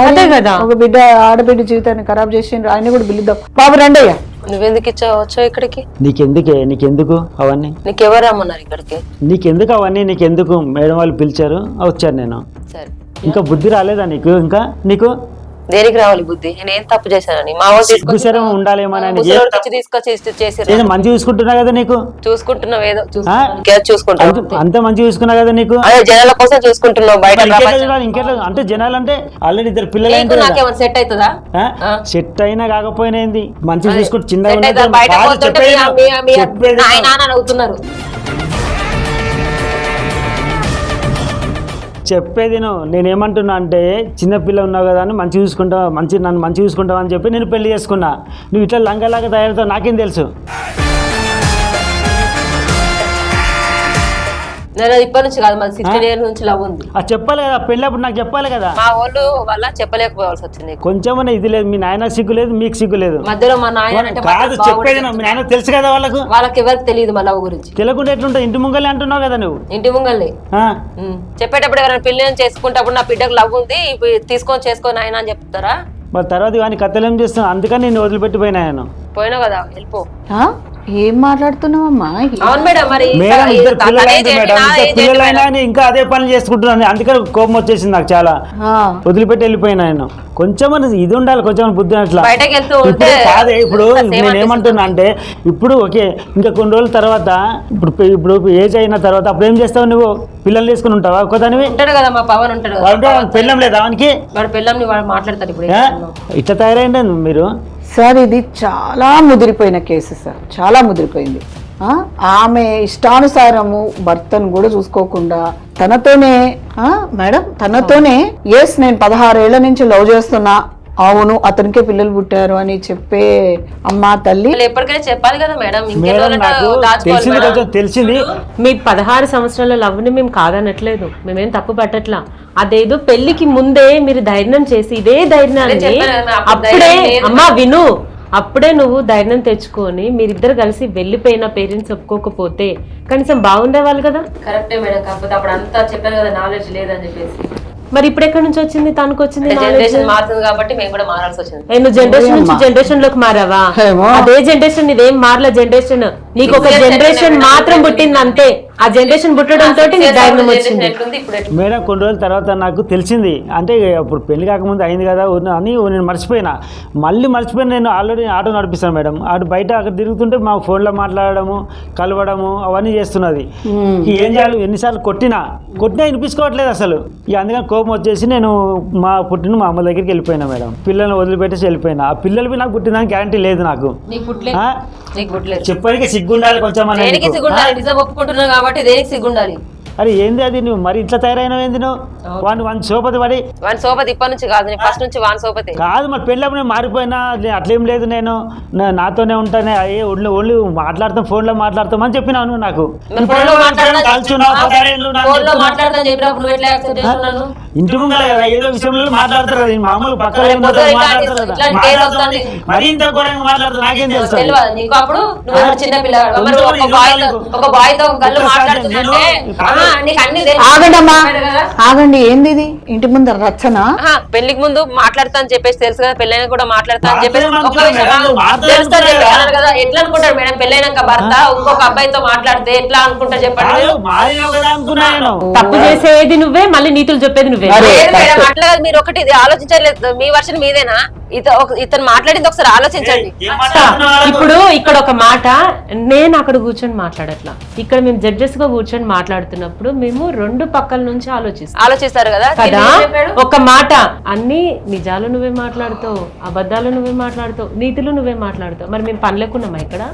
అదే కదా, ఒక బిడ్డ ఆడబిడ్డ జీవితాన్ని ఖరాబ్ చేసిండ్రు. ఆయన కూడా పిలుద్దాం. బాబు రండి అయ్యా. నువ్వెందుకు వచ్చావు ఇక్కడికి? నీకెందుకు అవన్నీ? నీకెవరు రమ్మన్నారు ఇక్కడికి? నీకెందుకు అవన్నీ? నీకెందుకు? మేడం వాళ్ళు పిలిచారు, వచ్చాను నేను. సరే, ఇంకా బుద్ధి రాలేదా నీకు? ఇంకా నీకు దేనికి రావాలి బుద్ధి? నేనేం తప్పు చేశానని? మా వాళ్ళు సిగ్గుసరం ఉండాలేమోనని తీసుకొచ్చి చేసి మంచి చూసుకుంటున్నా కదా నీకు? చూసుకుంటున్నావు, ఏదో చూసుకుంటున్నావు. అంత మంచి చూసుకున్నా కదా నీకు? అదే జనాల కోసం చూసుకుంటున్నావు. బయట ఇంకెట్లా అంటే జనాలు అంటే ఆల్రెడీ 2 పిల్లలు నాకేమైనా సెట్ అవుతుందా? సెట్ అయినా కాకపోయినా ఏంది? మంచి చూసుకుంటే బయట చిన్న అవుతున్నారు. చెప్పేది నేనేమంటున్నా అంటే, చిన్నపిల్ల ఉన్నావు కదా అని నన్ను మంచి చూసుకుంటావు అని చెప్పి నేను పెళ్లి చేసుకున్నా. నువ్వు ఇట్లా లంగలాగా తయారుతావు నాకేం తెలుసు? నేను ఇప్పటి నుంచి కాదు, మాది 16 years నుంచి లవ్ ఉంది. అది చెప్పాలి కదా, పెళ్ళప్పుడు నాకు చెప్పాలి కదా. మా వాళ్ళు వల్ల చెప్పలేకపోవాల్సి వచ్చింది. కొంచెం ఇది లేదు, మీ నాయన సిగ్గు లేదు, మీకు సిగ్గు లేదు. మధ్యలో మా నాయన కాదు చెప్పేది, మీ నాయన తెలుసు కదా వాళ్ళకి ఎవరికి తెలియదు మా లవ్ గురించి. తెలియకుండా ఎట్లుంటుంది? ఇంటి ముంగలే అంటున్నావు కదా నువ్వు. ఇంటి ముంగల్ని చెప్పేటప్పుడు ఎవరైనా పెళ్లి చేసుకుంటప్పుడు నా బిడ్డకు లవ్ ఉంది తీసుకొని చేసుకొని ఆయన అని చెప్తారా? మరి తర్వాత కానీ కథలు ఏం చేస్తున్నావు? అందుకని నేను వదిలిపెట్టిపోయినా. పోయినావు కదా, వెళ్ళిపో. ఏం మాట్లాడుతున్నావమ్మా? అవును మేడం, మరి మేడం ఇద్దరు తన పిల్లలైంది ఏజ్ ఏంటి, మేడం, నా ఇద్దరు ఏజ్ ఏంటి పిల్లలైనా మేడం? అని ఇంకా అదే పని చేసుకుంటున్నాను. అందుకని కోపం వచ్చేసింది నాకు చాలా. ఆ, వదిలిపెట్టి వెళ్ళిపోయినా నేను. కొంచెం ఇది ఉండాలి, కొంచెం బుద్ధి అట్లా. బయటకు వెళ్తూ ఉంటే ఇప్పుడు కాదే, ఇప్పుడు అంతా సేమ్ నేను ఏమంటున్నా అంటే ఇప్పుడు ఓకే, ఇంకా కొన్ని రోజుల తర్వాత ఇప్పుడు ఏజ్ అయిన తర్వాత అప్పుడు ఏం చేస్తావు నువ్వు? పిల్లలు తీసుకుని ఉంటావా ఒక్కదానివి? ఉంటాడు కదా మా పవన్ ఉంటాడు కదా. వాడు పెళ్ళం లేదా వానికి? వాడు పిల్లంని వాడు మాట్లాడతాడు ఇప్పుడు. ఆ? ఇట్లా తయారైంది మీరు. సార్ ఇది చాలా ముదిరిపోయిన కేసు సార్, చాలా ముదిరిపోయింది. ఆ, ఆమె ఇష్టానుసారము భర్తను కూడా చూసుకోకుండా తనతోనే మేడం తనతోనే ఎస్ నేను 16 ఏళ్ల నుంచి లవ్ చేస్తున్నా, అవును అతనికే పిల్లలు పుట్టారు అని చెప్పే అమ్మా తల్లి. వాళ్ళు ఎప్పటికైనా చెప్పాలి కదా మేడం, మేడం ఇంకెవరైనా నాకు దాచుకోవాలి తెలిసింది, మేడం. కొంచెం తెలిసింది. మీ 16 సంవత్సరాల లవ్ని మేము కాదనట్లేదు, మేమేం తప్పు పట్టట్లా. అదేదో పెళ్లికి ముందే మీరు ధైర్యం చేసి ఇదే ధైర్యాన్ని నేను చెప్పాను కదా, అప్పుడు అప్పుడే ధైర్యం లేదు. అమ్మా విను, అప్పుడే నువ్వు ధైర్యం తెచ్చుకొని మీరిద్దరు కలిసి వెళ్ళిపోయిన పేరెంట్స్ ఒప్పుకోకపోతే కనీసం బాగుండేవాళ్ళు కదా. కరెక్టే మేడం, కాకపోతే అప్పుడు అంతా చెప్పాను కదా నాలెడ్జ్ లేదని చెప్పేసి. మరి ఇప్పుడు ఎక్కడి నుంచి వచ్చింది తనకు వచ్చింది knowledge? జనరేషన్ మారుతుంది కాబట్టి మేము కూడా మారాల్సి వచ్చింది. నువ్వు జనరేషన్ నుంచి జనరేషన్ లోకి మారావా? ఏమో. అదే జనరేషన్ ఇదేం మారల జనరేషన్, నీకు ఒక జనరేషన్ మాత్రం పుట్టింది అంతే. ఆ జనరేషన్ పుట్టడం తోటి నీకు ధైర్యం వచ్చింది. ఎట్లుంది ఇప్పుడు ఎట్లా? మేడం కొన్ని రోజుల తర్వాత నాకు తెలిసింది, అంటే అప్పుడు పెళ్లి కాకముందు అయింది కదా అని నేను మర్చిపోయినా. మళ్ళీ మర్చిపోయిన నేను ఆల్రెడీ ఆటో నడిపిస్తాను మేడం. ఆడు బయట అక్కడ తిరుగుతుంటే మా ఫోన్లో మాట్లాడము, కలవడము అవన్నీ చేస్తున్నది. ఏం చేయాలి, ఎన్నిసార్లు కొట్టినా వినిపించుకోవట్లేదు అసలు. ఇక అందుకని కోపం వచ్చేసి నేను మా అమ్మ దగ్గరికి వెళ్ళిపోయినా మేడం. పిల్లల్ని వదిలిపెట్టేసి వెళ్ళిపోయినా. ఆ పిల్లలవి నాకు పుట్టిందని గ్యారంటీ లేదు నాకు. నీకు పుట్టలే, ఆ? నీకు పుట్టలేదు. చెప్పడానికి సిగ్గుండాలి కొంచెం అనేది. దేనికి సిగ్గుండాలి? నిజం ఒప్పుకుంటున్నావు కాబట్టి దేనికి సిగ్గుండాలి? అరే ఏంది అది, నువ్వు మరి ఇట్లా తయారైనవి ఏంది నువ్వు? వాని సోపతి పడి వాని సోపతి ఇప్పటి నుంచి కాదు, నేను ఫస్ట్ నుంచి వాని సోపతి కాదు. మరి పెళ్ళప్పుడు నేను మారిపోయినా, అట్లేం లేదు, నేను నాతోనే ఉంటానే. అయ్యే ఓన్లీ మాట్లాడతాం, ఫోన్లో మాట్లాడతామని చెప్పినావు నువ్వు నాకు. ఫోన్ లో మాట్లాడతాను చెప్పినప్పుడు నువ్వు ఎట్లా యాక్సెప్ట్ చేస్తున్నాను? ఇంటి ముంగల కదా ఏదో విషయంలో మాట్లాడతారు కదా, మామూలు పక్కన మాట్లాడతారు కదా. మరి ఇంత ఘోరంగా మాట్లాడతారు నాకేం తెలుసు. తెలియదు నీకు అప్పుడు, నువ్వు ఎవరు చిన్న పిల్లవాడు. మరి ఒక బాయ్ తో గల్లు మాట్లాడుతుందంటే నీకు అన్ని తెలుసు. ఆగండమ్మా, కదా. ఆగండి, ఏంది ఇది ఇంటి ముందు రచన? పెళ్లికి ముందు మాట్లాడతా అని చెప్పేసి తెలుసు కదా, పెళ్ళైనా కూడా మాట్లాడతా అని చెప్పేసి మాట్లాడతాను ఒక విషయం మాట్లాడతాను తెలుస్తుంది కదా. ఎట్లా అనుకుంటారు మేడం, పెళ్ళైనాక భర్త ఇంకొక అబ్బాయితో మాట్లాడితే ఎట్లా అనుకుంటారు చెప్పండి మీరు? తప్పు చేసేది నువ్వే, మళ్ళీ నీతులు చెప్పేది నువ్వే. మరి లేదు మేడం, అట్లా కాదు. మీరు ఒకటి ఇది ఆలోచించలేదు, మీ వర్షన్ మీదేనా? ఇతను మాట్లాడింది ఒకసారి ఆలోచించండి. ఇప్పుడు ఇక్కడ ఒక మాట, నేను అక్కడ కూర్చొని మాట్లాడట్లా, ఇక్కడ మేము జడ్జెస్ గా కూర్చొని మాట్లాడుతున్నప్పుడు మేము రెండు పక్కల నుంచి ఆలోచిస్తారు కదా కదా. ఒక మాట, అన్ని నిజాలు నువ్వే మాట్లాడుతావు, అబద్ధాలు నువ్వే మాట్లాడుతావు, నీతులు నువ్వే మాట్లాడుతావు. మరి మేము పనిలేకున్నామా ఇక్కడ?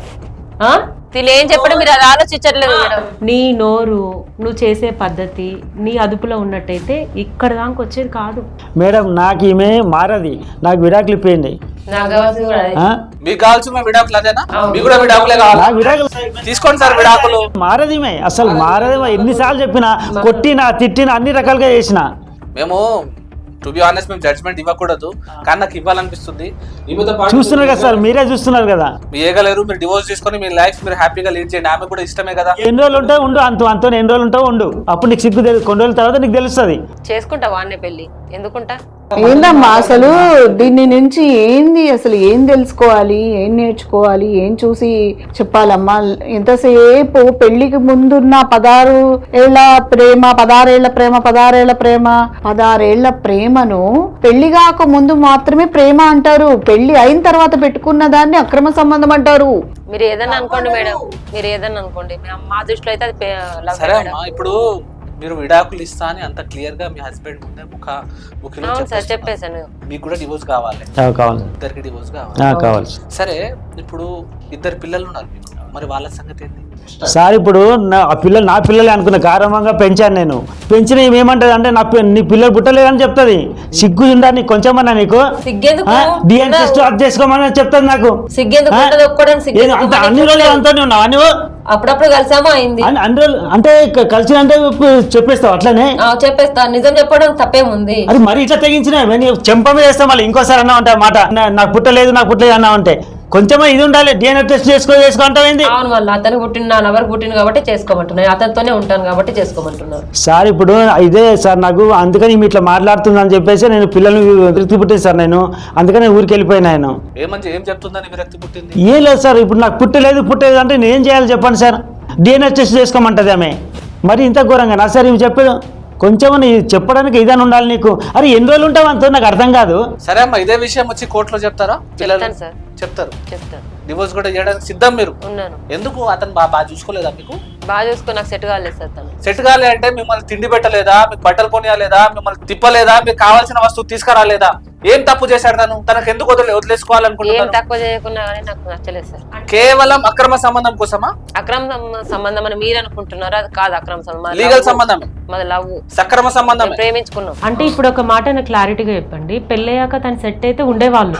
వీళ్ళు ఏం చెప్పడం మీరు అది ఆలోచించట్లేదు మేడం. నీ నోరు, నువ్వు చేసే పద్ధతి నీ అదుపులో ఉన్నట్టయితే ఇక్కడ దానికి వచ్చేది కాదు మేడం. నాకు ఈమె మారది, నాకు విడాకులు ఇప్పింది. నాకు కావాల్సింది కూడా అదే. మీకు కావాల్సిన విడాకులు అదేనా? మీకు కూడా విడాకులే కావాలి. నాకు విడాకులు తీసుకోండి సార్ విడాకులు. మారది ఈమె, అసలు మారది. ఎన్నిసార్లు చెప్పినా, కొట్టినా తిట్టినా అన్ని రకాలుగా చేసిన. మేము టు బి ఆనెస్ట్ మేము జడ్జ్మెంట్ ఇవ్వకూడదు, కానీ నాకు ఇవ్వాలనిపిస్తుంది. ఈమెతో పాటు చూస్తున్నారు కదా సార్, మీరే చూస్తున్నారు కదా. మీ ఏగలేరు, మీరు డివోర్స్ తీసుకొని మీ లైఫ్ మీరు హ్యాపీగా లీడ్ చేయండి. ఆమె కూడా ఇష్టమే కదా. ఎన్ని రోజులు ఉంటావు ఉండు, అంతో ఎన్ని రోజులు ఉంటావు ఉండు. అప్పుడు నీకు సిగ్గు తెలుసు, కొన్ని రోజుల తర్వాత నీకు తెలుస్తుంది. చేసుకుంటా వాడినే పెళ్లి, ఎందుకుంటా? ఏందమ్మా అసలు దీని నుంచి ఏంది, అసలు ఏం తెలుసుకోవాలి, ఏం నేర్చుకోవాలి, ఏం చూసి చెప్పాలమ్మా? ఎంతసేపు పెళ్లికి ముందున్న 16 ఏళ్ల ప్రేమ, 16 ఏళ్ల ప్రేమను పెళ్లి కాక ముందు మాత్రమే ప్రేమ అంటారు, పెళ్లి అయిన తర్వాత పెట్టుకున్న దాన్ని అక్రమ సంబంధం అంటారు. మీరు ఏదన్నా అనుకోండి మేడం, మీరు ఏదన్నా అనుకోండి, మా దృష్టిలో అయితే అది love సరే మేడం. అమ్మా, ఇప్పుడు మీరు విడాకులు ఇస్తా అని అంత క్లియర్ గా మీ హస్బెండ్ ముందే ముఖిలో అవును సార్ చెప్పేసాను. మీకు కూడా డివోర్స్ కావాలి, కావాలి, ఇద్దరికి డివోర్స్ కావాలి. కావాలి. సరే ఇప్పుడు 2 పిల్లలు ఉన్నారు మీకు, మరి వాళ్ళ సంగతి ఏంటి? సార్ ఇప్పుడు నా పిల్లలే అనుకున్న కారణంగా పెంచాను నేను. పెంచిన ఏమంటది అంటే నీ పిల్లలు పుట్టలేదని చెప్తుంది. సిగ్గు ఉందా నీకు కొంచెమన్నా? నీకు సిగ్గెందుకు? డిఎన్ టెస్ట్ అది చేసుకోమని చెప్తుంది నాకు. సిగ్గెందుకు ఉండదు? ఒప్పుకోవడానికి సిగ్గెందుకు? అంత అన్ని రోజులు అంతానే ఉన్నావా నువ్వు? అప్పుడప్పుడు కలిసామో అయింది, అన్ని రోజులు అంటే కలిసి అంటే చెప్పేస్తావు అట్లనే? చెప్పేస్తా, నిజం చెప్పడం తప్పేముంది? అది మరి ఇట్లా తెగించిన చెంప మీద వేస్తాం మళ్ళీ ఇంకోసారి అన్నా ఉంటా మాట, నాకు పుట్టలేదు అన్నా ఉంటే కొంచెం ఇది ఉండాలి. DNA టెస్ట్ చేసుకుంటాం ఏంది అవును, మళ్ళీ అతను పుట్టిన నా లవర్ పుట్టిన కాబట్టి చేసుకోమంటున్నాను, అతనితోనే ఉంటాను కాబట్టి చేసుకోమంటున్నారు. సార్ ఇప్పుడు ఇదే సార్ నాకు అందుకని ఈమె ఇట్లా మాట్లాడుతుందని చెప్పేసి నేను పిల్లల్ని విరక్తి పుట్టింది సార్. నేను అందుకని ఊరికి వెళ్ళిపోయినా. నేను ఏం చెప్తుందని విరక్తి పుట్టింది? ఏం లేదు సార్, ఇప్పుడు నాకు పుట్టలేదు అంటే నేను ఏం చేయాలి చెప్పండి సార్. DNA టెస్ట్ చేసుకోమంటది ఆమె. మరి ఇంత ఘోరంగా నా సార్ ఇవి చెప్పాడు. కొంచెం చెప్పడానికి ఇదని ఉండాలి నీకు. అరే ఎన్ని రోజులు ఉంటావు అంత నాకు అర్థం కాదు. సరే అమ్మా, ఇదే విషయం వచ్చి కోర్టులో చెప్తారా? చెప్తాను సార్, చెప్తారు. చెప్తాను. డివోర్స్ కూడా చేయడానికి సిద్ధం మీరు? ఉన్నాను. ఎందుకు? అతను బాగా చూసుకోలేదా మీకు? బాగా చూసుకో, నాకు సెట్ కాలేదు సార్. తను సెట్ కాలే అంటే మిమ్మల్ని తిండి పెట్టలేదా, మీకు బట్టలు కొనియలేదా, మిమ్మల్ని తిప్పలేదా, మీకు కావాల్సిన వస్తువు తీసుకురాలేదా? ఏం తప్పు చేశాడు తను? తనకు ఎందుకు ఏం వదిలేసుకోవాలనుకుంటున్నాను? తక్కువ చేయకుండా కానీ నాకు నచ్చలేదు సార్. కేవలం అక్రమ సంబంధం కోసమా? అక్రమ సంబంధం అని మీరు అనుకుంటున్నారు, అది కాదు అక్రమ సంబంధం. లీగల్ సంబంధమే, మాది లవ్, సక్రమ సంబంధమే. ప్రేమించుకున్నాం. అంటే ఇప్పుడు ఒక మాట నాకు క్లారిటీగా చెప్పండి, పెళ్ళయ్యాక తను సెట్ అయితే ఉండేవాళ్ళు,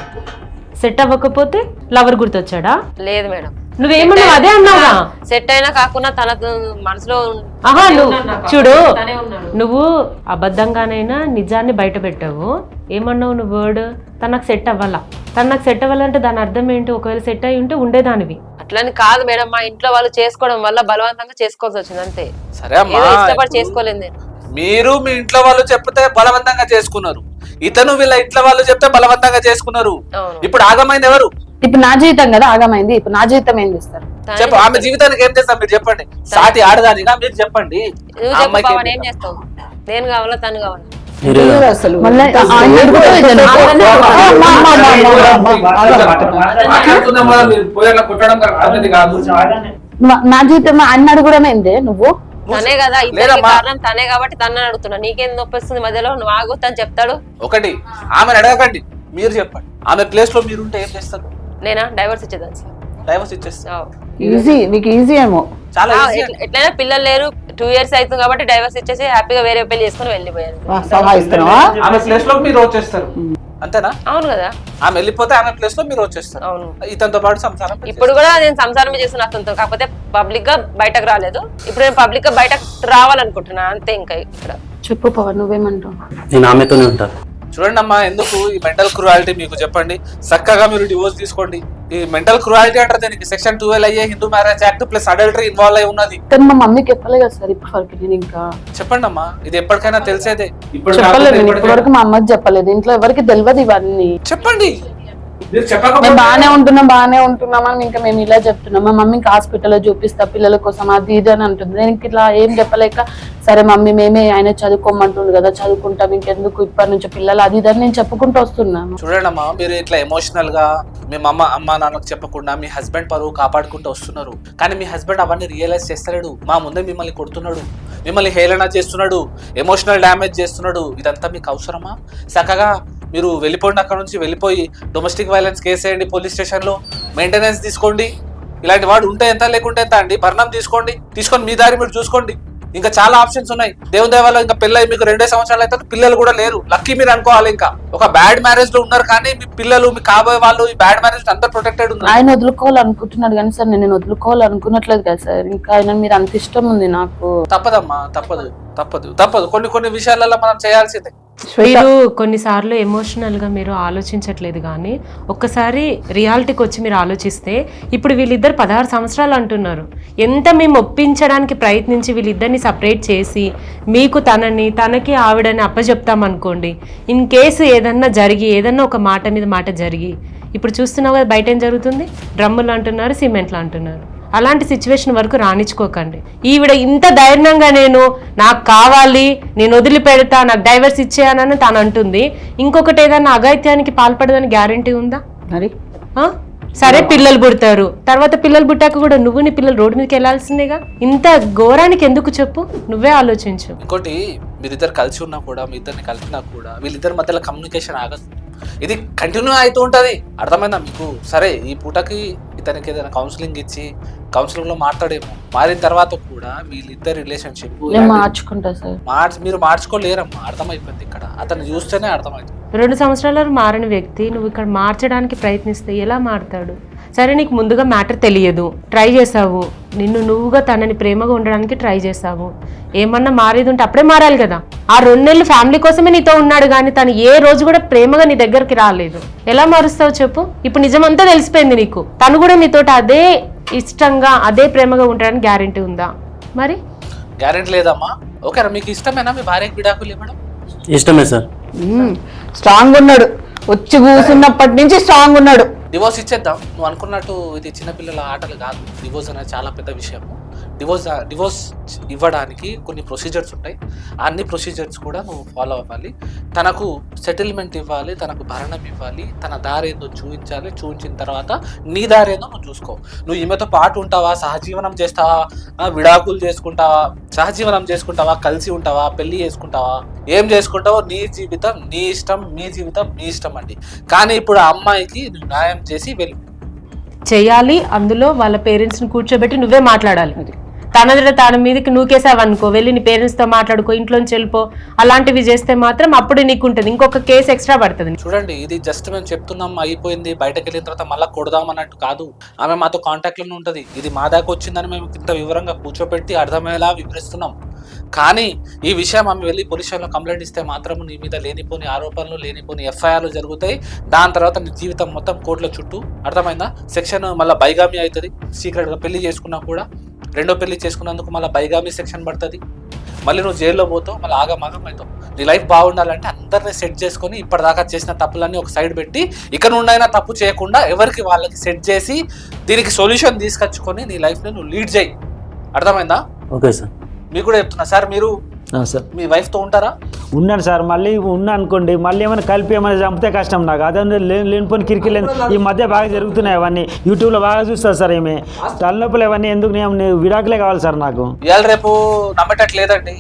సెట్ అవ్వకపోతే లవర్ గుర్తొచ్చాడా? లేదు మేడం. నువ్వేమన్నావు? అదే అన్నావుగా. సెట్ అయినా కాకుండా తన మనసులో ఆహా, నువ్వు చూడు, నువ్వు అబద్ధంగానైనా నిజాన్ని బయట పెట్టావు. ఏమన్నావు నువ్వు వర్డ్? తనకు సెట్ అవ్వాలా. తనకు సెట్ అవ్వాలంటే దాని అర్థం ఏంటి? ఒకవేళ సెట్ అయి ఉంటే ఉండేదానివి. అట్లని కాదు మేడం, మా ఇంట్లో వాళ్ళు చేసుకోవడం వల్ల బలవంతంగా చేసుకోవాల్సి వచ్చింది అంతే. సరే అమ్మా, ఏదో ఇష్టపడి చేసుకోలేదు నేను. మీరు మీ ఇంట్లో వాళ్ళు చెప్తే బలవంతంగా చేసుకున్నారు, ఇతను వీళ్ళ ఇంట్లో వాళ్ళు చెప్తే బలవంతంగా చేసుకున్నారు. అవును. ఇప్పుడు ఆగమైంది ఎవరు? ఇప్పుడు నా జీవితం కదా ఆగమైంది. ఇప్పుడు నా జీవితం ఏం చేస్తారు? చెప్పు, ఆమె జీవితానికి ఏం చేస్తాం మీరు చెప్పండి. సాటి ఆడదానిగా మీరు చెప్పండి. నువ్వు ఆ చెప్పు అమ్మాయికి పవన్, ఏం చేస్తావు? నేను కావాలా తను కావాలా? నా జీవితం అన్ని అడగడం ఏందే నువ్వు? తనే కదా ఇద్దరికి కారణం, తనే కాబట్టి తనని అడుగుతున్నా. నీకేం నొప్పిస్తుంది మధ్యలో? నువ్వు ఆగు, తను చెప్తాడు. ఒకటి, ఆమెను అడగకండి, మీరు చెప్పండి. ఆమె ప్లేస్ లో మీరుంటే ఏం చేస్తారు? నేనా డైవర్స్ ఇచ్చేదాన్ని సార్. డైవర్స్ ఇచ్చేస్తా. ఈజీ, నీకు ఈజీ ఏమో. చాలా easy. ఎట్లయినా పిల్లలు లేరు, 2 years అవుతుంది కాబట్టి డైవర్స్ ఇచ్చేసి హ్యాపీగా వేరే పెళ్లి చేసుకుని వెళ్ళిపోయాను. సహాయిస్తున్నావా? ఆమె ప్లేస్ లో మీరు వచ్చేస్తారు, అంతేనా? అవును కదా. ఆమె వెళ్ళిపోతే ఆమె ప్లేస్ లో మీరు వచ్చేస్తారు. అవును. ఇతనితో పాటు సంసారం ఇప్పుడు కూడా నేను సంసారం చేస్తున్నా అతనితో, కాకపోతే పబ్లిక్ గా బయటకు రాలేదు. ఇప్పుడు నేను పబ్లిక్ గా బయటకు రావాలనుకుంటున్నా అంతే. ఇంకా ఇక్కడ చెప్పు పవన్, నువ్వేమంటావు? నేను ఆమెతోనే ఉంటాను. చూడండి అమ్మా, ఎందుకు ఈ మెంటల్ క్రూయాలిటీ మీకు చెప్పండి. చక్కగా మీరు డివోర్స్ తీసుకోండి. ఈ మెంటల్ క్రూయాలిటీ అంటారు దీనికి. సెక్షన్ 12 అయ్యే Hindu marriage act plus adultery involve అయి ఉన్నది. కానీ మా మమ్మీకి చెప్పలే కదా సార్ ఇప్పటివరకు. నేను ఇంకా చెప్పండి అమ్మా, ఇది ఎప్పటికైనా తెలిసేదే. చెప్పలేదు. నేను ఇప్పటివరకు మా అమ్మకి చెప్పలేదు, ఇంట్లో ఎవరికి తెలియదు ఇవన్నీ. చెప్పండి. మేము బాగానే ఉంటున్నాం అని ఇంకా మేము ఇలా చెప్తున్నాం. మా మమ్మీ ఇంకా హాస్పిటల్లో చూపిస్తా పిల్లల కోసం అది ఇది అని అంటుంది. నేను ఇట్లా ఏం చెప్పలేక, సరే మమ్మీ మేమే ఆయన చదువుకోమంటుండు కదా, చదువుకుంటాం, ఇంకెందుకు ఇప్పటి నుంచి పిల్లలు అది ఇది అని నేను చెప్పుకుంటూ వస్తున్నాను. చూడండి అమ్మా, మీరు ఇట్లా ఎమోషనల్ గా మేము అమ్మ నాన్నకు చెప్పకుండా మీ హస్బెండ్ పరువు కాపాడుకుంటూ వస్తున్నారు. కానీ మీ హస్బెండ్ అవన్నీ రియలైజ్ చేస్తలేడు. మా ముందే మిమ్మల్ని కొడుతున్నాడు, మిమ్మల్ని హేళన చేస్తున్నాడు, ఎమోషనల్ డ్యామేజ్ చేస్తున్నాడు. ఇదంతా మీకు అవసరమా? చక్కగా మీరు వెళ్ళిపోండి, అక్కడ నుంచి వెళ్ళిపోయి డొమెస్టిక్ వైలెన్స్ కేసు వేయండి పోలీస్ స్టేషన్లో, మెయింటెనెన్స్ తీసుకోండి. ఇలాంటి వాడు ఉంటే ఎంత లేకుంటే ఎంత అండి, భరణం తీసుకొని మీ దారి మీరు చూసుకోండి. ఇంకా చాలా ఆప్షన్స్ ఉన్నాయి. దేవుని దేవాలో ఇంకా పెళ్ళి మీకు 2 సంవత్సరాలు అయితే పిల్లలు కూడా లేరు. లక్కీ మీరు అనుకోవాలి. ఇంకా ఒక బ్యాడ్ మ్యారేజ్ లో ఉన్నారు, కానీ మీ పిల్లలు, మీ కాబోయే వాళ్ళు ఈ బ్యాడ్ మ్యారేజ్ అందరు ప్రొటెక్టెడ్ ఉన్నారు. ఆయన వదులుకోవాలనుకుంటున్నాడు కానీ సార్ నేను వదులుకోవాలనుకున్నట్లేదు కదా సార్. ఇంకా ఆయన మీరు అంత ఇష్టం ఉంది నాకు. తప్పదమ్మా, తప్పదు. కొన్ని విషయాలలో మనం చేయాల్సిందే. మీరు కొన్నిసార్లు ఎమోషనల్గా మీరు ఆలోచించట్లేదు, కానీ ఒక్కసారి రియాలిటీకి వచ్చి మీరు ఆలోచిస్తే ఇప్పుడు వీళ్ళిద్దరు 16 సంవత్సరాలు అంటున్నారు. ఎంత మేము ఒప్పించడానికి ప్రయత్నించి వీళ్ళిద్దరిని సపరేట్ చేసి మీకు తనకి ఆవిడని అప్పచెప్తామనుకోండి, ఇన్ కేసు ఏదన్నా ఒక మాట మీద మాట జరిగి, ఇప్పుడు చూస్తున్నావు కదా బయట ఏం జరుగుతుంది, డ్రమ్ములు అంటున్నారు, సిమెంట్లు అంటున్నారు. అలాంటి సిచ్యువేషన్ వరకు రానిచ్చుకోకండి. ఈవిడ ఇంత ధైర్యంగా నాకు కావాలి, నేను వదిలిపెడతా, నాకు డైవర్స్ ఇచ్చేయనని తాను అంటుంది. ఇంకొకటి ఏదైనా అఘాయిత్యానికి పాల్పడదని గ్యారంటీ ఉందా మరి? సరే పిల్లలు పుడతారు, తర్వాత పిల్లలు పుట్టాక కూడా నువ్వు నీ పిల్లలు రోడ్డు మీదకి వెళ్ళాల్సిందేగా. ఇంత ఘోరానికి ఎందుకు చెప్పు, నువ్వే ఆలోచించు. ఇంకోటి, మీరిద్దరు కలిసి ఉన్నా కూడా, మీ ఇద్దరిని కలిపినా కూడా వీళ్ళిద్దరి మధ్యలో కమ్యూనికేషన్ ఆగదు. ఇది కంటిన్యూ అవుతూ ఉంటుంది. అర్థమైందా మీకు? సరే ఈ పూటకి ఇతనికి ఏదైనా కౌన్సిలింగ్ ఇచ్చి కౌన్సిలింగ్ లో మాట్లాడేమో, మారిన తర్వాత కూడా వీళ్ళిద్దరు రిలేషన్షిప్ మార్చుకుంటా సార్. మీరు మార్చుకోలేరమ్మా, అర్థమైపోయింది. ఇక్కడ అతను చూస్తేనే అర్థమైంది. 2 సంవత్సరాలు మారిన వ్యక్తి నువ్వు ఇక్కడ మార్చడానికి ప్రయత్నిస్తే ఎలా మారుతాడు? సరే నీకు ముందుగా మ్యాటర్ తెలియదు, ట్రై చేసావు, నిన్ను నువ్వుగా తనని ప్రేమగా ఉండడానికి ట్రై చేసావు. ఏమన్నా మారేది ఉంటే అప్పుడే మారాలి కదా. ఆ 2 నెలలు ఫ్యామిలీ కోసమే నీతో ఉన్నాడు కానీ తను ఏ రోజు కూడా ప్రేమగా నీ దగ్గరికి రాలేదు. ఎలా మారుస్తావు చెప్పు? ఇప్పుడు నిజమంతా తెలిసిపోయింది నీకు. తను కూడా నీతోటి అదే ఇష్టంగా అదే ప్రేమగా ఉండడానికి గ్యారెంటీ ఉందా? మరి గ్యారెంటీ లేదమ్మా. ఓకేనా, మీకు ఇష్టమేనా మీ భార్యకి విడాకులు ఇవ్వడం? ఇష్టమే సార్. స్ట్రాంగ్ ఉన్నాడు, వచ్చి కూర్చున్నప్పటి నుంచి స్ట్రాంగ్ ఉన్నాడు. డివోర్స్ ఇచ్చేద్దాం. నువ్వు అనుకున్నట్టు ఇది చిన్నపిల్లల ఆటలు కాదు. డివోర్స్ అనేది చాలా పెద్ద విషయము. డివోర్స్ ఇవ్వడానికి కొన్ని ప్రొసీజర్స్ ఉంటాయి. అన్ని ప్రొసీజర్స్ కూడా నువ్వు ఫాలో అవ్వాలి. తనకు సెటిల్మెంట్ ఇవ్వాలి, తనకు భరణం ఇవ్వాలి, తన దారి ఏందో చూపించాలి. చూపించిన తర్వాత నీ దారి ఏందో నువ్వు చూసుకో. నువ్వు ఈమెతో పాటు ఉంటావా, సహజీవనం చేస్తావా, విడాకులు చేసుకుంటావా, సహజీవనం చేసుకుంటావా, కలిసి ఉంటావా, పెళ్లి చేసుకుంటావా, ఏం చేసుకుంటావో నీ జీవితం నీ ఇష్టం, మీ జీవితం మీ ఇష్టం అండి. కానీ ఇప్పుడు ఆ అమ్మాయికి నువ్వు న్యాయం చేసి వెళ్ళి చెయ్యాలి. అందులో వాళ్ళ పేరెంట్స్ని కూర్చోబెట్టి నువ్వే మాట్లాడాలి. తన మీదకి నూకేసావనుకో, వెళ్ళి నీ పేరెంట్స్తో మాట్లాడుకో, ఇంట్లోంచి వెళ్ళిపో, అలాంటివి చేస్తే మాత్రం అప్పుడు నీకు ఉంటుంది, ఇంకొక కేసు ఎక్స్ట్రా పడుతుంది. చూడండి, ఇది జస్ట్ మేము చెప్తున్నాం అయిపోయింది, బయటకు వెళ్ళిన తర్వాత మళ్ళీ కొడదాం అన్నట్టు కాదు. ఆమె మాతో కాంటాక్ట్లోనే ఉంటుంది. ఇది మా దాకా వచ్చిందని మేము ఇంత వివరంగా కూర్చోబెట్టి అర్థమయ్యేలా వివరిస్తున్నాం. కానీ ఈ విషయం ఆమె వెళ్ళి పోలీస్ స్టేషన్లో కంప్లైంట్ ఇస్తే మాత్రం నీ మీద లేనిపోని ఆరోపణలు, లేనిపోని ఎఫ్ఐఆర్లు జరుగుతాయి. దాని తర్వాత నీ జీవితం మొత్తం కోర్టుల చుట్టూ, అర్థమైందా? సెక్షన్ మళ్ళీ బైగామి అవుతుంది. సీక్రెట్గా పెళ్లి చేసుకున్నా కూడా రెండో పెళ్లి చేసుకున్నందుకు మళ్ళీ బైగామి సెక్షన్ పడుతుంది. మళ్ళీ నువ్వు జైల్లో పోతావు, మళ్ళీ ఆగమాగం అవుతావు. నీ లైఫ్ బాగుండాలంటే అందరినీ సెట్ చేసుకొని ఇప్పటిదాకా చేసిన తప్పులన్నీ ఒక సైడ్ పెట్టి ఇక నుండైనా తప్పు చేయకుండా ఎవరికి వాళ్ళకి సెట్ చేసి దీనికి సొల్యూషన్ తీసుకొచ్చుకొని నీ లైఫ్ని నువ్వు లీడ్ చేయి. అర్థమైందా? Okay sir. మీకు కూడా చెప్తున్నా సార్, మీరు సార్ మీ వైఫ్తో ఉంటారా? ఉన్నాను సార్. మళ్ళీ ఉన్నా అనుకోండి, మళ్ళీ ఏమైనా కలిపి ఏమైనా చంపితే కష్టం నాకు. అదే లేనిపోని కిరికిలేదు. ఈ మధ్య బాగా జరుగుతున్నాయి అవన్నీ. యూట్యూబ్లో బాగా చూస్తారు సార్. ఏమి తలనొప్పులు ఇవన్నీ ఎందుకు? నేను విడాకులే కావాలి సార్ నాకు. ఇవాళ రేపు నమ్మేటట్లేదండి.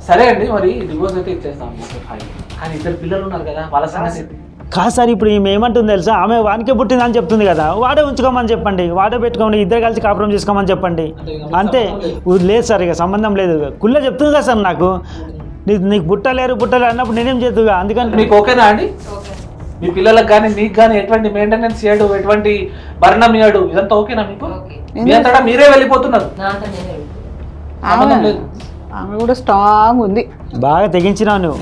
సరే అండి, మరి డివోర్స్ అయితే ఇచ్చేస్తాం. కానీ 2 పిల్లలు ఉన్నారు కదా, వాళ్ళ సమస్య కాదు సార్. ఇప్పుడు ఈమె ఏమంటుంది తెలుసా? ఆమె వానికే పుట్టిందని చెప్తుంది కదా, వాడే ఉంచుకోమని చెప్పండి, వాడే పెట్టుకోమని, ఇద్దరు కలిసి కాపురం చేసుకోమని చెప్పండి. అంతే. లేదు సార్, ఇక సంబంధం లేదు. కుళ్ళ చెప్తుంది కదా సార్ నాకు. నీకు పుట్టలేరు అన్నప్పుడు నేనేం చేద్దుగా. అందుకని మీకు ఓకేనా అండి? మీ పిల్లలకు కానీ మీకు కానీ ఎటువంటి మెయింటెనెన్స్ చేయడు, ఎటువంటి భరణం ఇయ్యడు, ఇదంతా ఓకేనా మీకు? మీ అంతటా మీరే వెళ్ళిపోతున్నారు. సంబంధం లేదు. ఆమె కూడా స్ట్రాంగ్ ఉంది. బాగా తెగించినావు నువ్వు.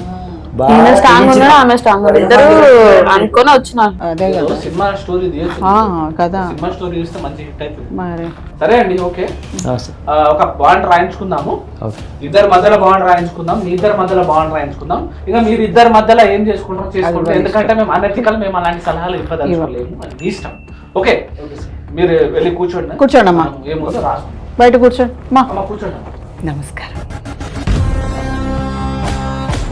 స్ట్రాంగ్ ఉన్నాడు, ఆమె స్ట్రాంగ్ ఉన్నాడు. ఇద్దరు అనుకొని వచ్చినారు. అదే కదా సినిమా స్టోరీ కదా. సినిమా స్టోరీ చూస్తే మంచి హిట్ అవుతుంది. మరి సరే అండి, ఓకే. ఒక బాండ్ రాయించుకుందాము. ఇద్దరి మధ్యలో బాండ్ రాయించుకుందాం. మీ ఇద్దరి మధ్యలో బాండ్ రాయించుకుందాం. ఇక మీరు ఇద్దరి మధ్యలో ఏం చేసుకుంటారో చేసుకుంటారు. ఎందుకంటే మేము అనెథికల్, మేము అలాంటి సలహాలు ఇవ్వదలుచుకోలేము. మీ ఇష్టం. ఓకే, మీరు వెళ్ళి కూర్చోండి. కూర్చోండి అమ్మా. ఏముందో రాసు. బయట కూర్చోండి. కూర్చోండి. నమస్కారం.